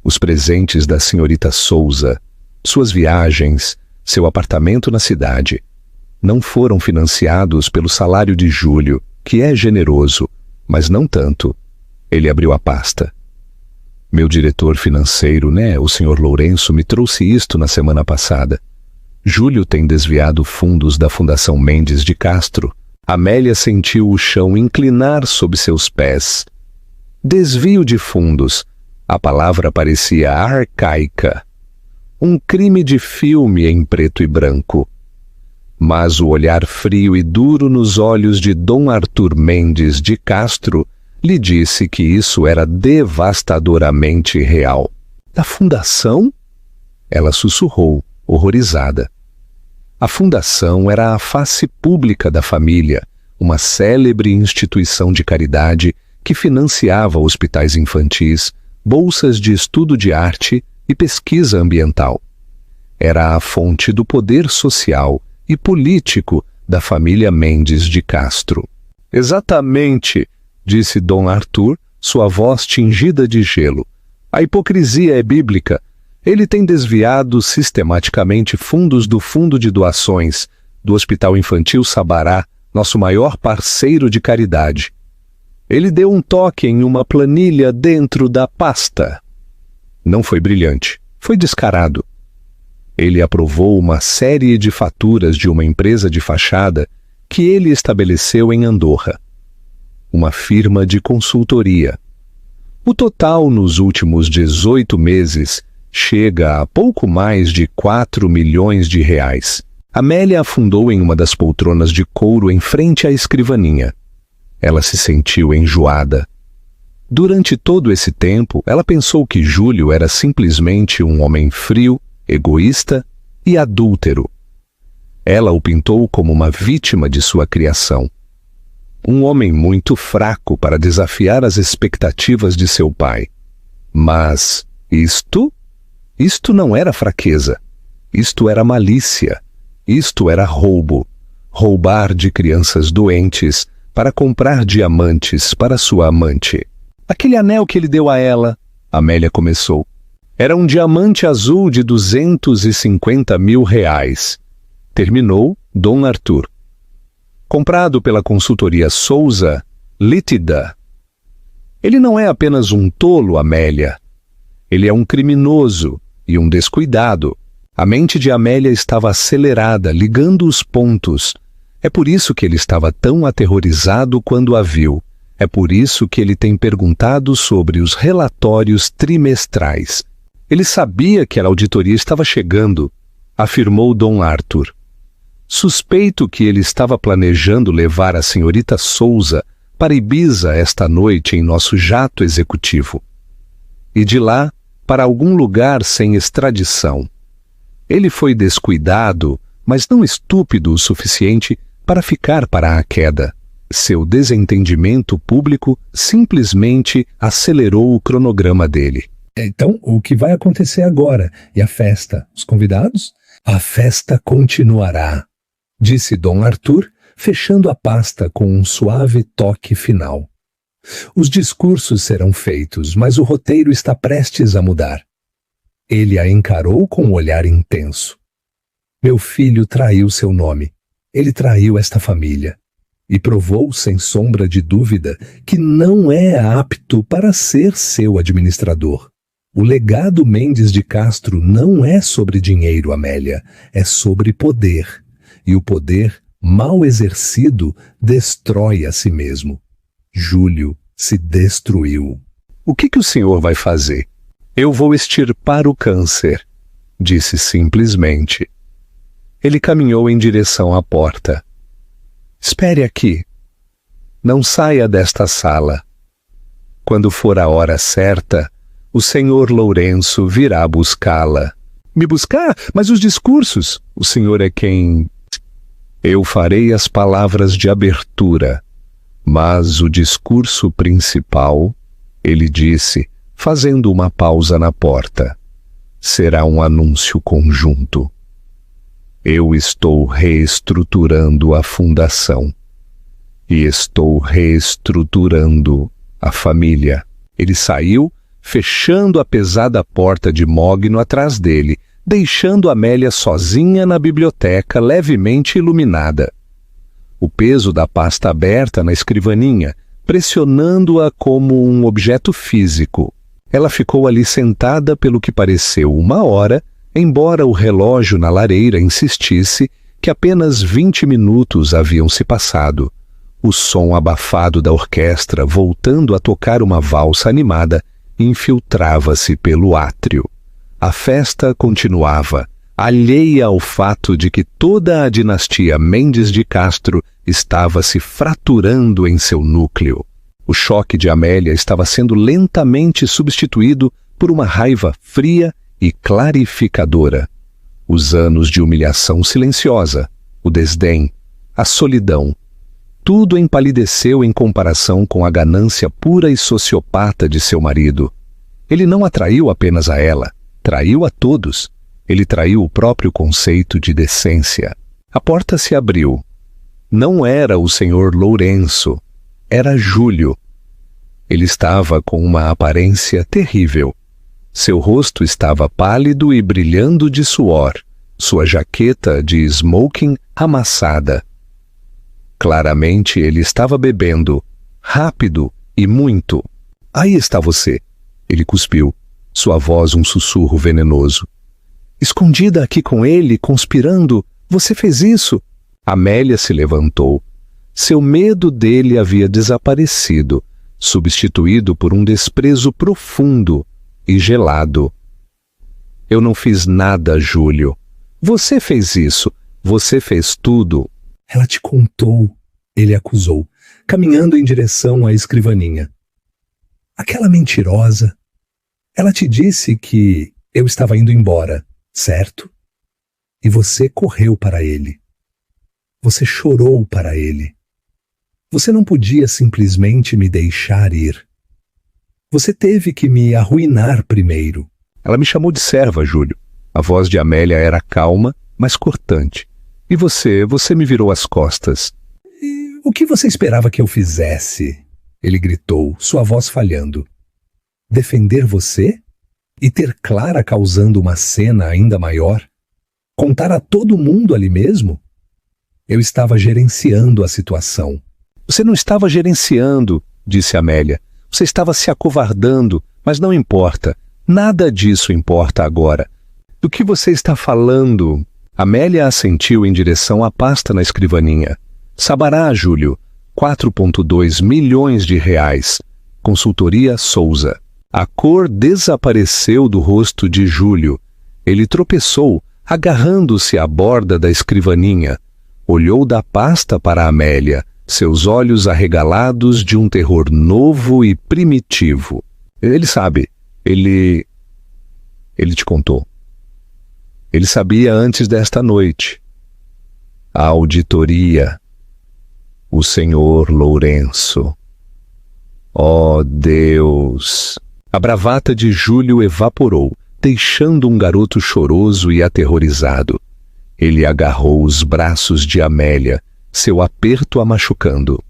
Os presentes da senhorita Souza, suas viagens, seu apartamento na cidade, não foram financiados pelo salário de Júlio, que é generoso, mas não tanto. Ele abriu a pasta. Meu diretor financeiro, o Sr. Lourenço, me trouxe isto na semana passada. Júlio tem desviado fundos da Fundação Mendes de Castro. Amélia sentiu o chão inclinar sob seus pés. Desvio de fundos. A palavra parecia arcaica. Um crime de filme em preto e branco. Mas o olhar frio e duro nos olhos de Dom Arthur Mendes de Castro lhe disse que isso era devastadoramente real. Da fundação? Ela sussurrou, horrorizada. A fundação era a face pública da família, uma célebre instituição de caridade que financiava hospitais infantis, bolsas de estudo de arte e pesquisa ambiental. Era a fonte do poder social e político da família Mendes de Castro. Exatamente, disse Dom Arthur, sua voz tingida de gelo. A hipocrisia é bíblica. Ele tem desviado sistematicamente fundos do Fundo de Doações do Hospital Infantil Sabará, nosso maior parceiro de caridade. Ele deu um toque em uma planilha dentro da pasta. Não foi brilhante, foi descarado. Ele aprovou uma série de faturas de uma empresa de fachada que ele estabeleceu em Andorra. Uma firma de consultoria. O total nos últimos 18 meses chega a pouco mais de 4 milhões de reais. Amélia afundou em uma das poltronas de couro em frente à escrivaninha. Ela se sentiu enjoada. Durante todo esse tempo, ela pensou que Júlio era simplesmente um homem frio, egoísta e adúltero. Ela o pintou como uma vítima de sua criação. Um homem muito fraco para desafiar as expectativas de seu pai. Mas isto não era fraqueza. Isto era malícia. Isto era roubo. Roubar de crianças doentes para comprar diamantes para sua amante. Aquele anel que ele deu a ela, Amélia começou. Era um diamante azul de 250 mil reais. Terminou Dom Arthur. Comprado pela consultoria Souza Lítida. Ele não é apenas um tolo, Amélia. Ele é um criminoso e um descuidado. A mente de Amélia estava acelerada, ligando os pontos. É por isso que ele estava tão aterrorizado quando a viu. É por isso que ele tem perguntado sobre os relatórios trimestrais. Ele sabia que a auditoria estava chegando, afirmou Dom Arthur. Suspeito que ele estava planejando levar a senhorita Souza para Ibiza esta noite em nosso jato executivo. E de lá para algum lugar sem extradição. Ele foi descuidado, mas não estúpido o suficiente para ficar para a queda. Seu desentendimento público simplesmente acelerou o cronograma dele. Então, o que vai acontecer agora? E a festa? Os convidados? A festa continuará, disse Dom Arthur, fechando a pasta com um suave toque final. Os discursos serão feitos, mas o roteiro está prestes a mudar. Ele a encarou com um olhar intenso. Meu filho traiu seu nome. Ele traiu esta família. E provou, sem sombra de dúvida, que não é apto para ser seu administrador. O legado Mendes de Castro não é sobre dinheiro, Amélia, é sobre poder. E o poder, mal exercido, destrói a si mesmo. Júlio se destruiu. O que o senhor vai fazer? Eu vou extirpar o câncer, disse simplesmente. Ele caminhou em direção à porta. Espere aqui. Não saia desta sala. Quando for a hora certa, o senhor Lourenço virá buscá-la. Me buscar? Mas os discursos? O senhor é quem... Eu farei as palavras de abertura, mas o discurso principal, ele disse, fazendo uma pausa na porta, será um anúncio conjunto. Eu estou reestruturando a fundação e estou reestruturando a família. Ele saiu, fechando a pesada porta de mogno atrás dele, deixando Amélia sozinha na biblioteca levemente iluminada. O peso da pasta aberta na escrivaninha, pressionando-a como um objeto físico. Ela ficou ali sentada pelo que pareceu 1 hora, embora o relógio na lareira insistisse que apenas 20 minutos haviam se passado. O som abafado da orquestra, voltando a tocar uma valsa animada, infiltrava-se pelo átrio. A festa continuava, alheia ao fato de que toda a dinastia Mendes de Castro estava se fraturando em seu núcleo. O choque de Amélia estava sendo lentamente substituído por uma raiva fria e clarificadora. Os anos de humilhação silenciosa, o desdém, a solidão, tudo empalideceu em comparação com a ganância pura e sociopata de seu marido. Ele não a traiu apenas a ela, traiu a todos. Ele traiu o próprio conceito de decência. A porta se abriu. Não era o senhor Lourenço, era Júlio. Ele estava com uma aparência terrível. Seu rosto estava pálido e brilhando de suor, sua jaqueta de smoking amassada. Claramente ele estava bebendo, rápido e muito. Aí está você, ele cuspiu, sua voz um sussurro venenoso. Escondida aqui com ele, conspirando, você fez isso? Amélia se levantou. Seu medo dele havia desaparecido, substituído por um desprezo profundo e gelado. Eu não fiz nada, Júlio. Você fez isso. Você fez tudo. Ela te contou, ele acusou, caminhando em direção à escrivaninha. Aquela mentirosa. Ela te disse que eu estava indo embora, certo? E você correu para ele. Você chorou para ele. Você não podia simplesmente me deixar ir. Você teve que me arruinar primeiro. Ela me chamou de serva, Júlio. A voz de Amélia era calma, mas cortante. E você me virou as costas. E o que você esperava que eu fizesse? Ele gritou, sua voz falhando. Defender você? E ter Clara causando uma cena ainda maior? Contar a todo mundo ali mesmo? Eu estava gerenciando a situação. Você não estava gerenciando, disse Amélia. Você estava se acovardando, mas não importa. Nada disso importa agora. Do que você está falando? Amélia assentiu em direção à pasta na escrivaninha. Sabará, Júlio. 4,2 milhões de reais. Consultoria Souza. A cor desapareceu do rosto de Júlio. Ele tropeçou, agarrando-se à borda da escrivaninha. Olhou da pasta para Amélia, seus olhos arregalados de um terror novo e primitivo. Ele sabe. Ele te contou. Ele sabia antes desta noite. A auditoria. O senhor Lourenço. Oh, Deus! A bravata de Júlio evaporou, deixando um garoto choroso e aterrorizado. Ele agarrou os braços de Amélia, seu aperto a machucando.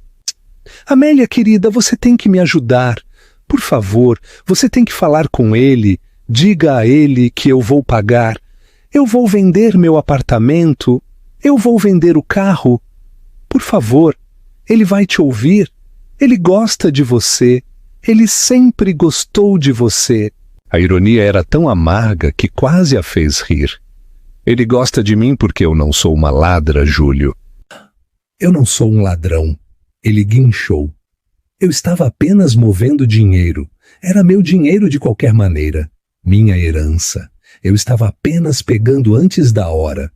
Amélia, querida, você tem que me ajudar. Por favor, você tem que falar com ele. Diga a ele que eu vou pagar. Eu vou vender meu apartamento. Eu vou vender o carro. Por favor, ele vai te ouvir. Ele gosta de você. Ele sempre gostou de você. A ironia era tão amarga que quase a fez rir. Ele gosta de mim porque eu não sou uma ladra, Júlio. Eu não sou um ladrão. Ele guinchou. Eu estava apenas movendo dinheiro. Era meu dinheiro de qualquer maneira. Minha herança. Eu estava apenas pegando antes da hora.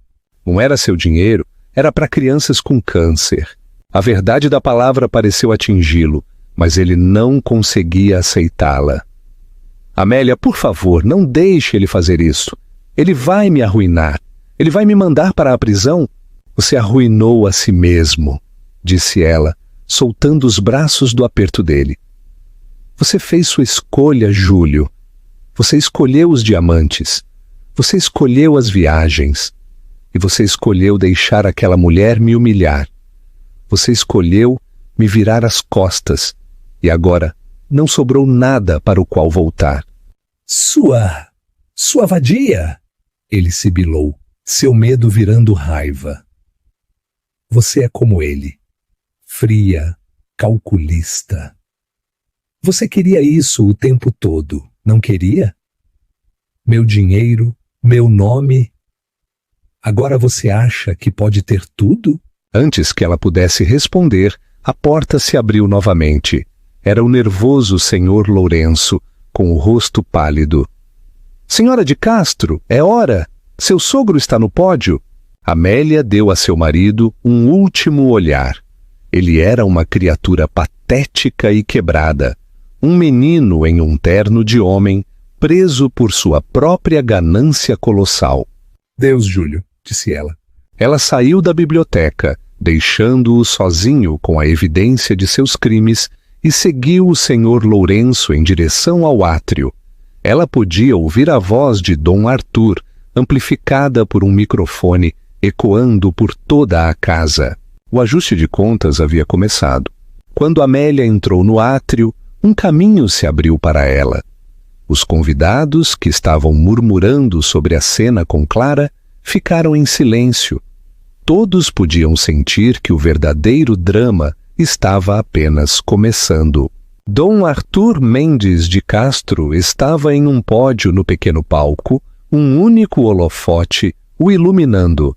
Não era seu dinheiro, era para crianças com câncer. A verdade da palavra pareceu atingi-lo, mas ele não conseguia aceitá-la. Amélia, por favor, não deixe ele fazer isso. Ele vai me arruinar. Ele vai me mandar para a prisão. Você arruinou a si mesmo, disse ela, soltando os braços do aperto dele. Você fez sua escolha, Júlio. Você escolheu os diamantes. Você escolheu as viagens. E você escolheu deixar aquela mulher me humilhar. Você escolheu me virar as costas. E agora não sobrou nada para o qual voltar. Sua vadia! Ele sibilou, seu medo virando raiva. Você é como ele. Fria, calculista. Você queria isso o tempo todo, não queria? Meu dinheiro, meu nome. Agora você acha que pode ter tudo? Antes que ela pudesse responder, a porta se abriu novamente. Era o nervoso senhor Lourenço, com o rosto pálido. Senhora de Castro, é hora! Seu sogro está no pódio. Amélia deu a seu marido um último olhar. Ele era uma criatura patética e quebrada. Um menino em um terno de homem, preso por sua própria ganância colossal. Deus, Júlio, disse ela. Ela saiu da biblioteca, deixando-o sozinho com a evidência de seus crimes, e seguiu o senhor Lourenço em direção ao átrio. Ela podia ouvir a voz de Dom Arthur, amplificada por um microfone, ecoando por toda a casa. O ajuste de contas havia começado. Quando Amélia entrou no átrio, um caminho se abriu para ela. Os convidados, que estavam murmurando sobre a cena com Clara, ficaram em silêncio. Todos podiam sentir que o verdadeiro drama estava apenas começando. Dom Arthur Mendes de Castro estava em um pódio no pequeno palco, um único holofote o iluminando.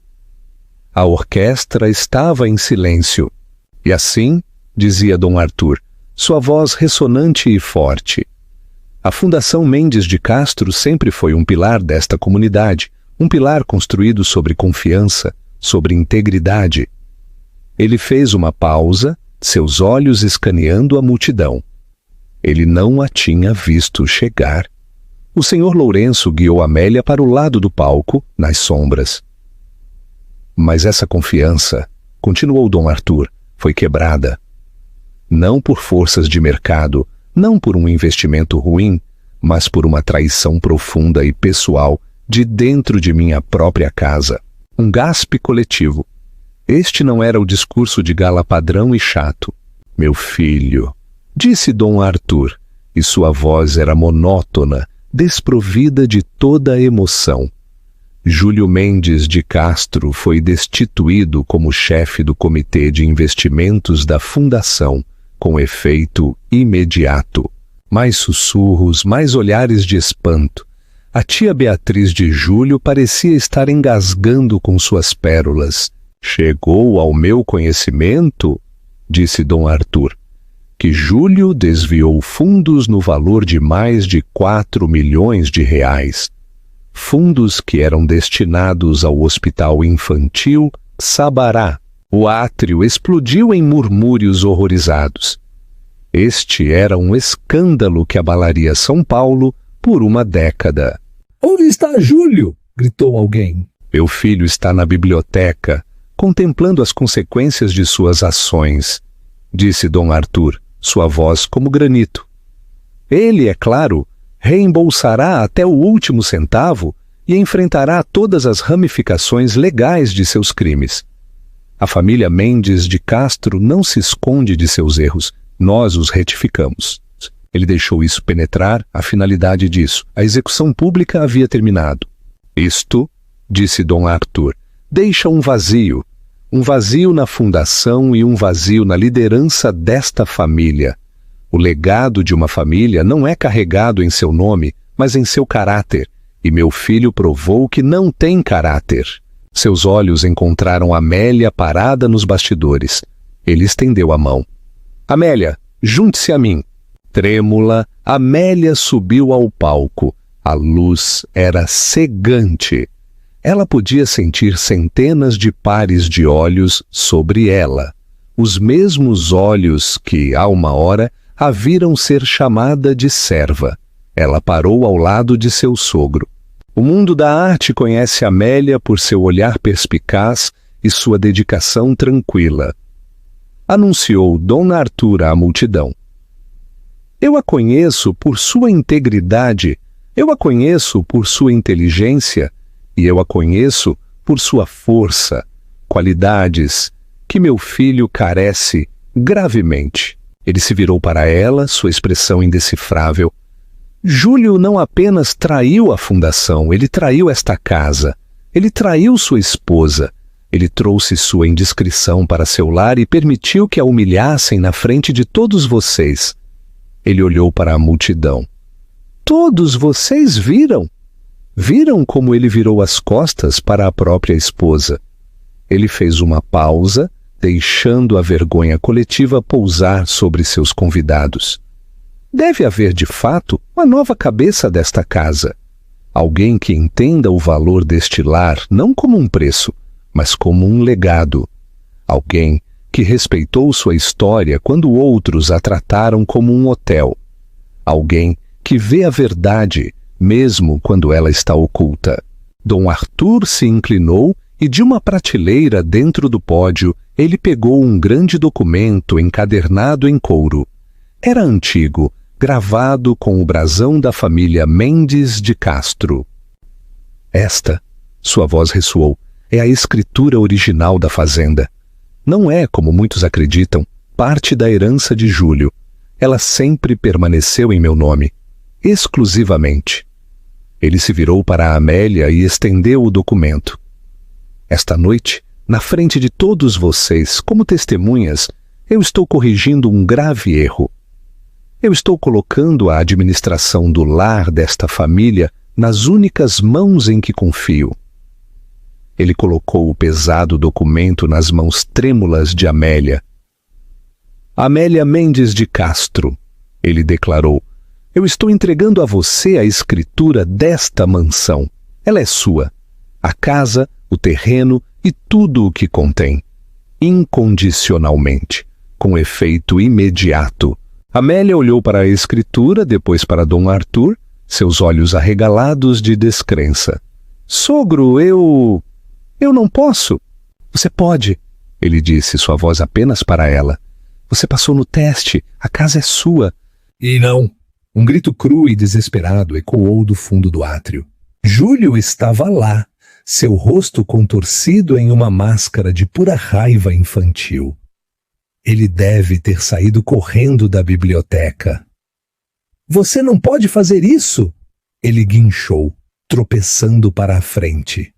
A orquestra estava em silêncio. E assim, dizia Dom Arthur, sua voz ressonante e forte. A Fundação Mendes de Castro sempre foi um pilar desta comunidade, um pilar construído sobre confiança, sobre integridade. Ele fez uma pausa, seus olhos escaneando a multidão. Ele não a tinha visto chegar. O senhor Lourenço guiou Amélia para o lado do palco, nas sombras. Mas essa confiança, continuou Dom Arthur, foi quebrada. Não por forças de mercado, não por um investimento ruim, mas por uma traição profunda e pessoal de dentro de minha própria casa. Um gaspe coletivo. Este não era o discurso de gala padrão e chato. Meu filho, disse Dom Arthur, e sua voz era monótona, desprovida de toda a emoção. Júlio Mendes de Castro foi destituído como chefe do Comitê de Investimentos da Fundação, com efeito imediato. Mais sussurros, mais olhares de espanto. A tia Beatriz de Júlio parecia estar engasgando com suas pérolas. Chegou ao meu conhecimento, disse Dom Arthur, que Júlio desviou fundos no valor de mais de 4 milhões de reais. Fundos que eram destinados ao Hospital Infantil Sabará. O átrio explodiu em murmúrios horrorizados. Este era um escândalo que abalaria São Paulo por uma década. Onde está Júlio? Gritou alguém. Meu filho está na biblioteca, contemplando as consequências de suas ações, disse Dom Arthur, sua voz como granito. Ele, é claro, reembolsará até o último centavo e enfrentará todas as ramificações legais de seus crimes. A família Mendes de Castro não se esconde de seus erros, nós os retificamos. Ele deixou isso penetrar a finalidade disso. A execução pública havia terminado. Isto, disse Dom Arthur, deixa um vazio na fundação e um vazio na liderança desta família. O legado de uma família não é carregado em seu nome, mas em seu caráter, e meu filho provou que não tem caráter. Seus olhos encontraram Amélia parada nos bastidores. Ele estendeu a mão. Amélia, junte-se a mim. Trêmula, Amélia subiu ao palco. A luz era cegante. Ela podia sentir centenas de pares de olhos sobre ela. Os mesmos olhos que, há uma hora, a viram ser chamada de serva. Ela parou ao lado de seu sogro. O mundo da arte conhece Amélia por seu olhar perspicaz e sua dedicação tranquila. Anunciou Dom Arthur à multidão. Eu a conheço por sua integridade, eu a conheço por sua inteligência e eu a conheço por sua força, qualidades que meu filho carece gravemente. Ele se virou para ela, sua expressão indecifrável. Júlio não apenas traiu a fundação, ele traiu esta casa. Ele traiu sua esposa. Ele trouxe sua indiscrição para seu lar e permitiu que a humilhassem na frente de todos vocês. Ele olhou para a multidão. Todos vocês viram? Viram como ele virou as costas para a própria esposa. Ele fez uma pausa, deixando a vergonha coletiva pousar sobre seus convidados. Deve haver, de fato, uma nova cabeça desta casa. Alguém que entenda o valor deste lar não como um preço, mas como um legado. Alguém que respeitou sua história quando outros a trataram como um hotel. Alguém que vê a verdade, mesmo quando ela está oculta. Dom Arthur se inclinou e de uma prateleira dentro do pódio ele pegou um grande documento encadernado em couro. Era antigo, gravado com o brasão da família Mendes de Castro. Esta, sua voz ressoou, é a escritura original da fazenda. Não é, como muitos acreditam, parte da herança de Júlio. Ela sempre permaneceu em meu nome, exclusivamente. Ele se virou para a Amélia e estendeu o documento. Esta noite, na frente de todos vocês, como testemunhas, eu estou corrigindo um grave erro. Eu estou colocando a administração do lar desta família nas únicas mãos em que confio. Ele colocou o pesado documento nas mãos trêmulas de Amélia. Amélia Mendes de Castro, ele declarou, eu estou entregando a você a escritura desta mansão. Ela é sua. A casa, o terreno e tudo o que contém. Incondicionalmente, com efeito imediato. Amélia olhou para a escritura, depois para Dom Arthur, seus olhos arregalados de descrença. Sogro, eu não posso. Você pode, ele disse, sua voz apenas para ela. Você passou no teste, a casa é sua. E não. Um grito cru e desesperado ecoou do fundo do átrio. Júlio estava lá, seu rosto contorcido em uma máscara de pura raiva infantil. Ele deve ter saído correndo da biblioteca. Você não pode fazer isso! Ele guinchou, tropeçando para a frente.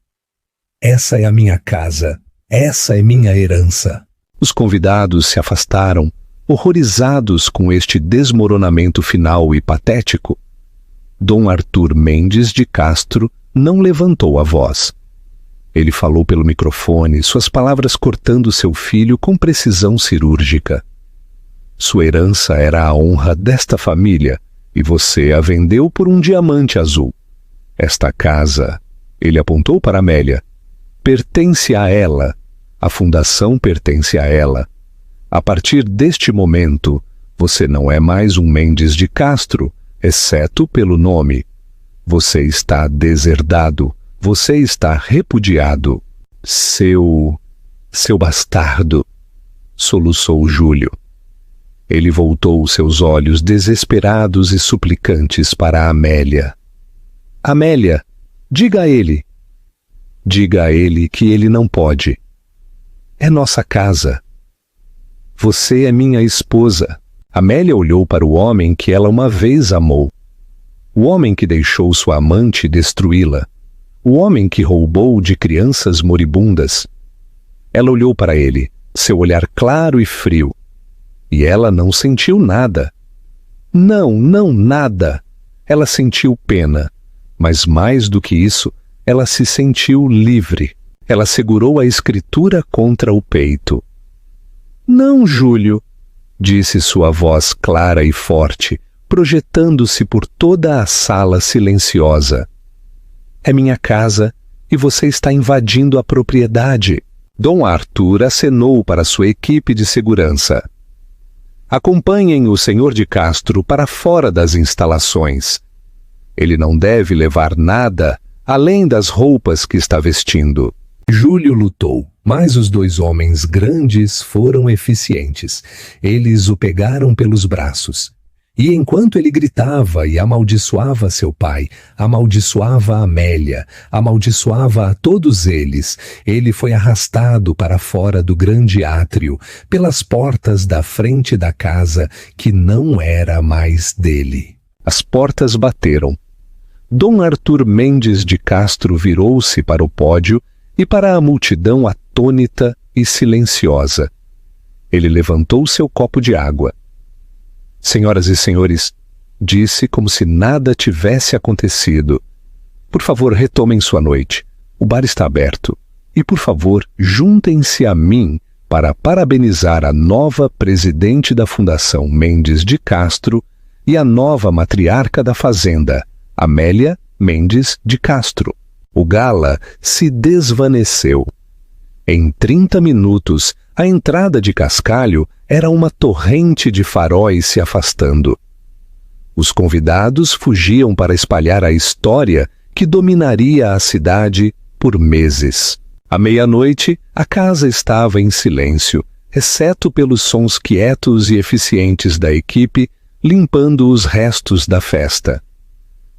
Essa é a minha casa. Essa é minha herança. Os convidados se afastaram, horrorizados com este desmoronamento final e patético. Dom Arthur Mendes de Castro não levantou a voz. Ele falou pelo microfone, suas palavras cortando seu filho com precisão cirúrgica. Sua herança era a honra desta família, e você a vendeu por um diamante azul. Esta casa, ele apontou para Amélia, pertence a ela. A fundação pertence a ela. A partir deste momento, você não é mais um Mendes de Castro, exceto pelo nome. Você está deserdado. Você está repudiado. Seu bastardo, soluçou Júlio. Ele voltou seus olhos desesperados e suplicantes para Amélia. Amélia, diga a ele. Diga a ele que ele não pode. É nossa casa. Você é minha esposa. Amélia olhou para o homem que ela uma vez amou. O homem que deixou sua amante destruí-la. O homem que roubou de crianças moribundas. Ela olhou para ele, seu olhar claro e frio. E ela não sentiu nada. Não, nada. Ela sentiu pena. Mas mais do que isso, ela se sentiu livre. Ela segurou a escritura contra o peito. Não, Júlio, disse sua voz clara e forte, projetando-se por toda a sala silenciosa. É minha casa e você está invadindo a propriedade. Dom Arthur acenou para sua equipe de segurança. Acompanhem o senhor de Castro para fora das instalações. Ele não deve levar nada além das roupas que está vestindo. Júlio lutou, mas os dois homens grandes foram eficientes. Eles o pegaram pelos braços. E enquanto ele gritava e amaldiçoava seu pai, amaldiçoava Amélia, amaldiçoava a todos eles, ele foi arrastado para fora do grande átrio, pelas portas da frente da casa, que não era mais dele. As portas bateram. Dom Arthur Mendes de Castro virou-se para o pódio e para a multidão atônita e silenciosa. Ele levantou seu copo de água. Senhoras e senhores, disse como se nada tivesse acontecido. Por favor, retomem sua noite. O bar está aberto. E, por favor, juntem-se a mim para parabenizar a nova presidente da Fundação Mendes de Castro e a nova matriarca da Fazenda, Amélia Mendes de Castro. O gala se desvaneceu. Em 30 minutos, a entrada de Cascalho era uma torrente de faróis se afastando. Os convidados fugiam para espalhar a história que dominaria a cidade por meses. À meia-noite, a casa estava em silêncio, exceto pelos sons quietos e eficientes da equipe limpando os restos da festa.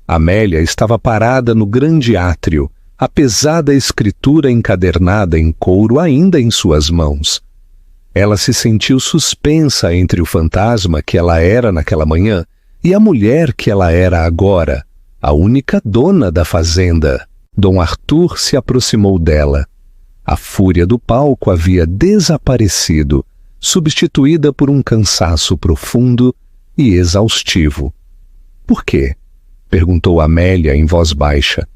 Amélia estava parada no grande átrio, a pesada escritura encadernada em couro ainda em suas mãos. Ela se sentiu suspensa entre o fantasma que ela era naquela manhã e a mulher que ela era agora, a única dona da fazenda. Dom Arthur se aproximou dela. A fúria do palco havia desaparecido, substituída por um cansaço profundo e exaustivo. Por quê? Perguntou Amélia em voz baixa.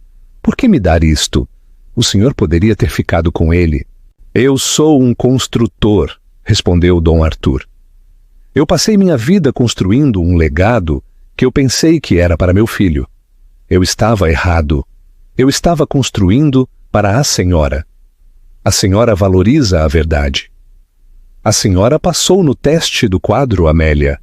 Por que me dar isto? O senhor poderia ter ficado com ele. Eu sou um construtor, respondeu Dom Arthur. Eu passei minha vida construindo um legado que eu pensei que era para meu filho. Eu estava errado. Eu estava construindo para a senhora. A senhora valoriza a verdade. A senhora passou no teste do quadro, Amélia.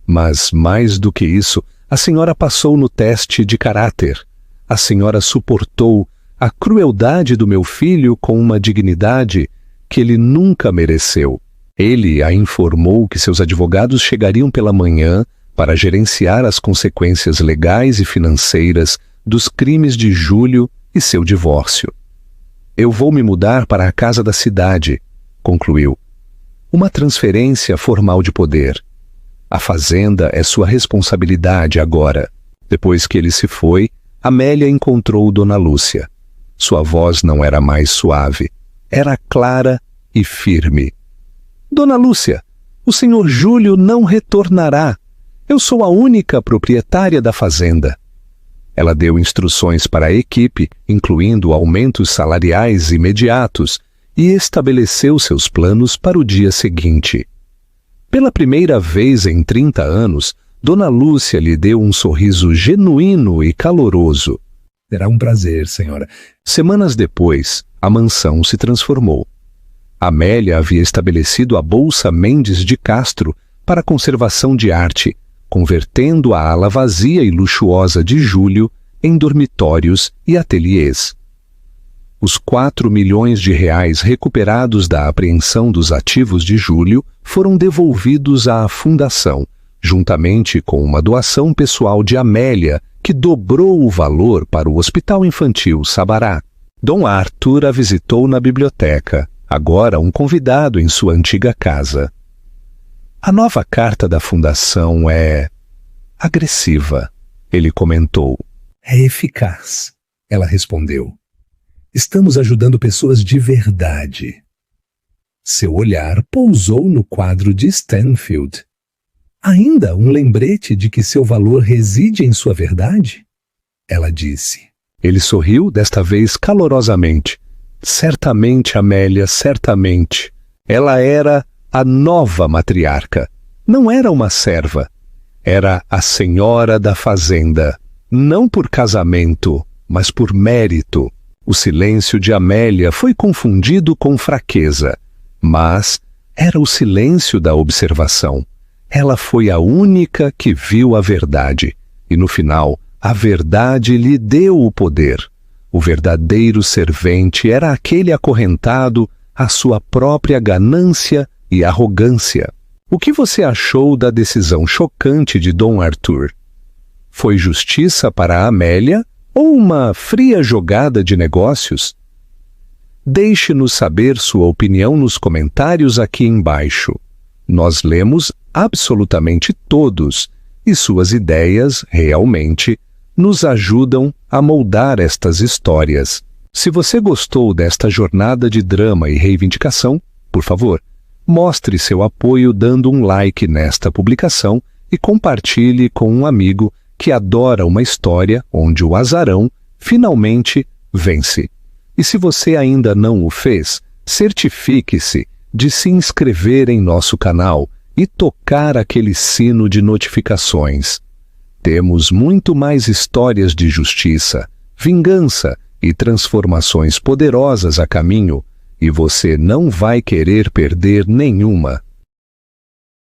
Mas, mais do que isso, a senhora passou no teste de caráter. A senhora suportou a crueldade do meu filho com uma dignidade que ele nunca mereceu. Ele a informou que seus advogados chegariam pela manhã para gerenciar as consequências legais e financeiras dos crimes de Júlio e seu divórcio. Eu vou me mudar para a casa da cidade, concluiu. uma transferência formal de poder. A fazenda é sua responsabilidade agora. Depois que ele se foi, Amélia encontrou Dona Lúcia. Sua voz não era mais suave, era clara e firme. Dona Lúcia, o senhor Júlio não retornará. Eu sou a única proprietária da fazenda. Ela deu instruções para a equipe, incluindo aumentos salariais imediatos, e estabeleceu seus planos para o dia seguinte. Pela primeira vez em 30 anos, Dona Lúcia lhe deu um sorriso genuíno e caloroso. Será um prazer, senhora. Semanas depois, a mansão se transformou. Amélia havia estabelecido a Bolsa Mendes de Castro para a conservação de arte, convertendo a ala vazia e luxuosa de Júlio em dormitórios e ateliês. Os 4 milhões de reais recuperados da apreensão dos ativos de Júlio foram devolvidos à fundação, juntamente com uma doação pessoal de Amélia, que dobrou o valor para o Hospital Infantil Sabará. Dom Arthur a visitou na biblioteca, agora um convidado em sua antiga casa. A nova carta da fundação é agressiva, ele comentou. É eficaz, ela respondeu. Estamos ajudando pessoas de verdade. Seu olhar pousou no quadro de Stanfield. Ainda um lembrete de que seu valor reside em sua verdade? Ela disse. Ele sorriu, desta vez calorosamente. Certamente, Amélia, certamente. Ela era a nova matriarca. Não era uma serva. Era a senhora da fazenda. Não por casamento, mas por mérito. O silêncio de Amélia foi confundido com fraqueza, mas era o silêncio da observação. Ela foi a única que viu a verdade, e no final, a verdade lhe deu o poder. O verdadeiro servente era aquele acorrentado à sua própria ganância e arrogância. O que você achou da decisão chocante de Dom Arthur? Foi justiça para Amélia ou uma fria jogada de negócios? Deixe-nos saber sua opinião nos comentários aqui embaixo. Nós lemos absolutamente todos, e suas ideias, realmente, nos ajudam a moldar estas histórias. Se você gostou desta jornada de drama e reivindicação, por favor, mostre seu apoio dando um like nesta publicação e compartilhe com um amigo que adora uma história onde o azarão finalmente vence. E se você ainda não o fez, certifique-se de se inscrever em nosso canal e tocar aquele sino de notificações. Temos muito mais histórias de justiça, vingança e transformações poderosas a caminho, e você não vai querer perder nenhuma.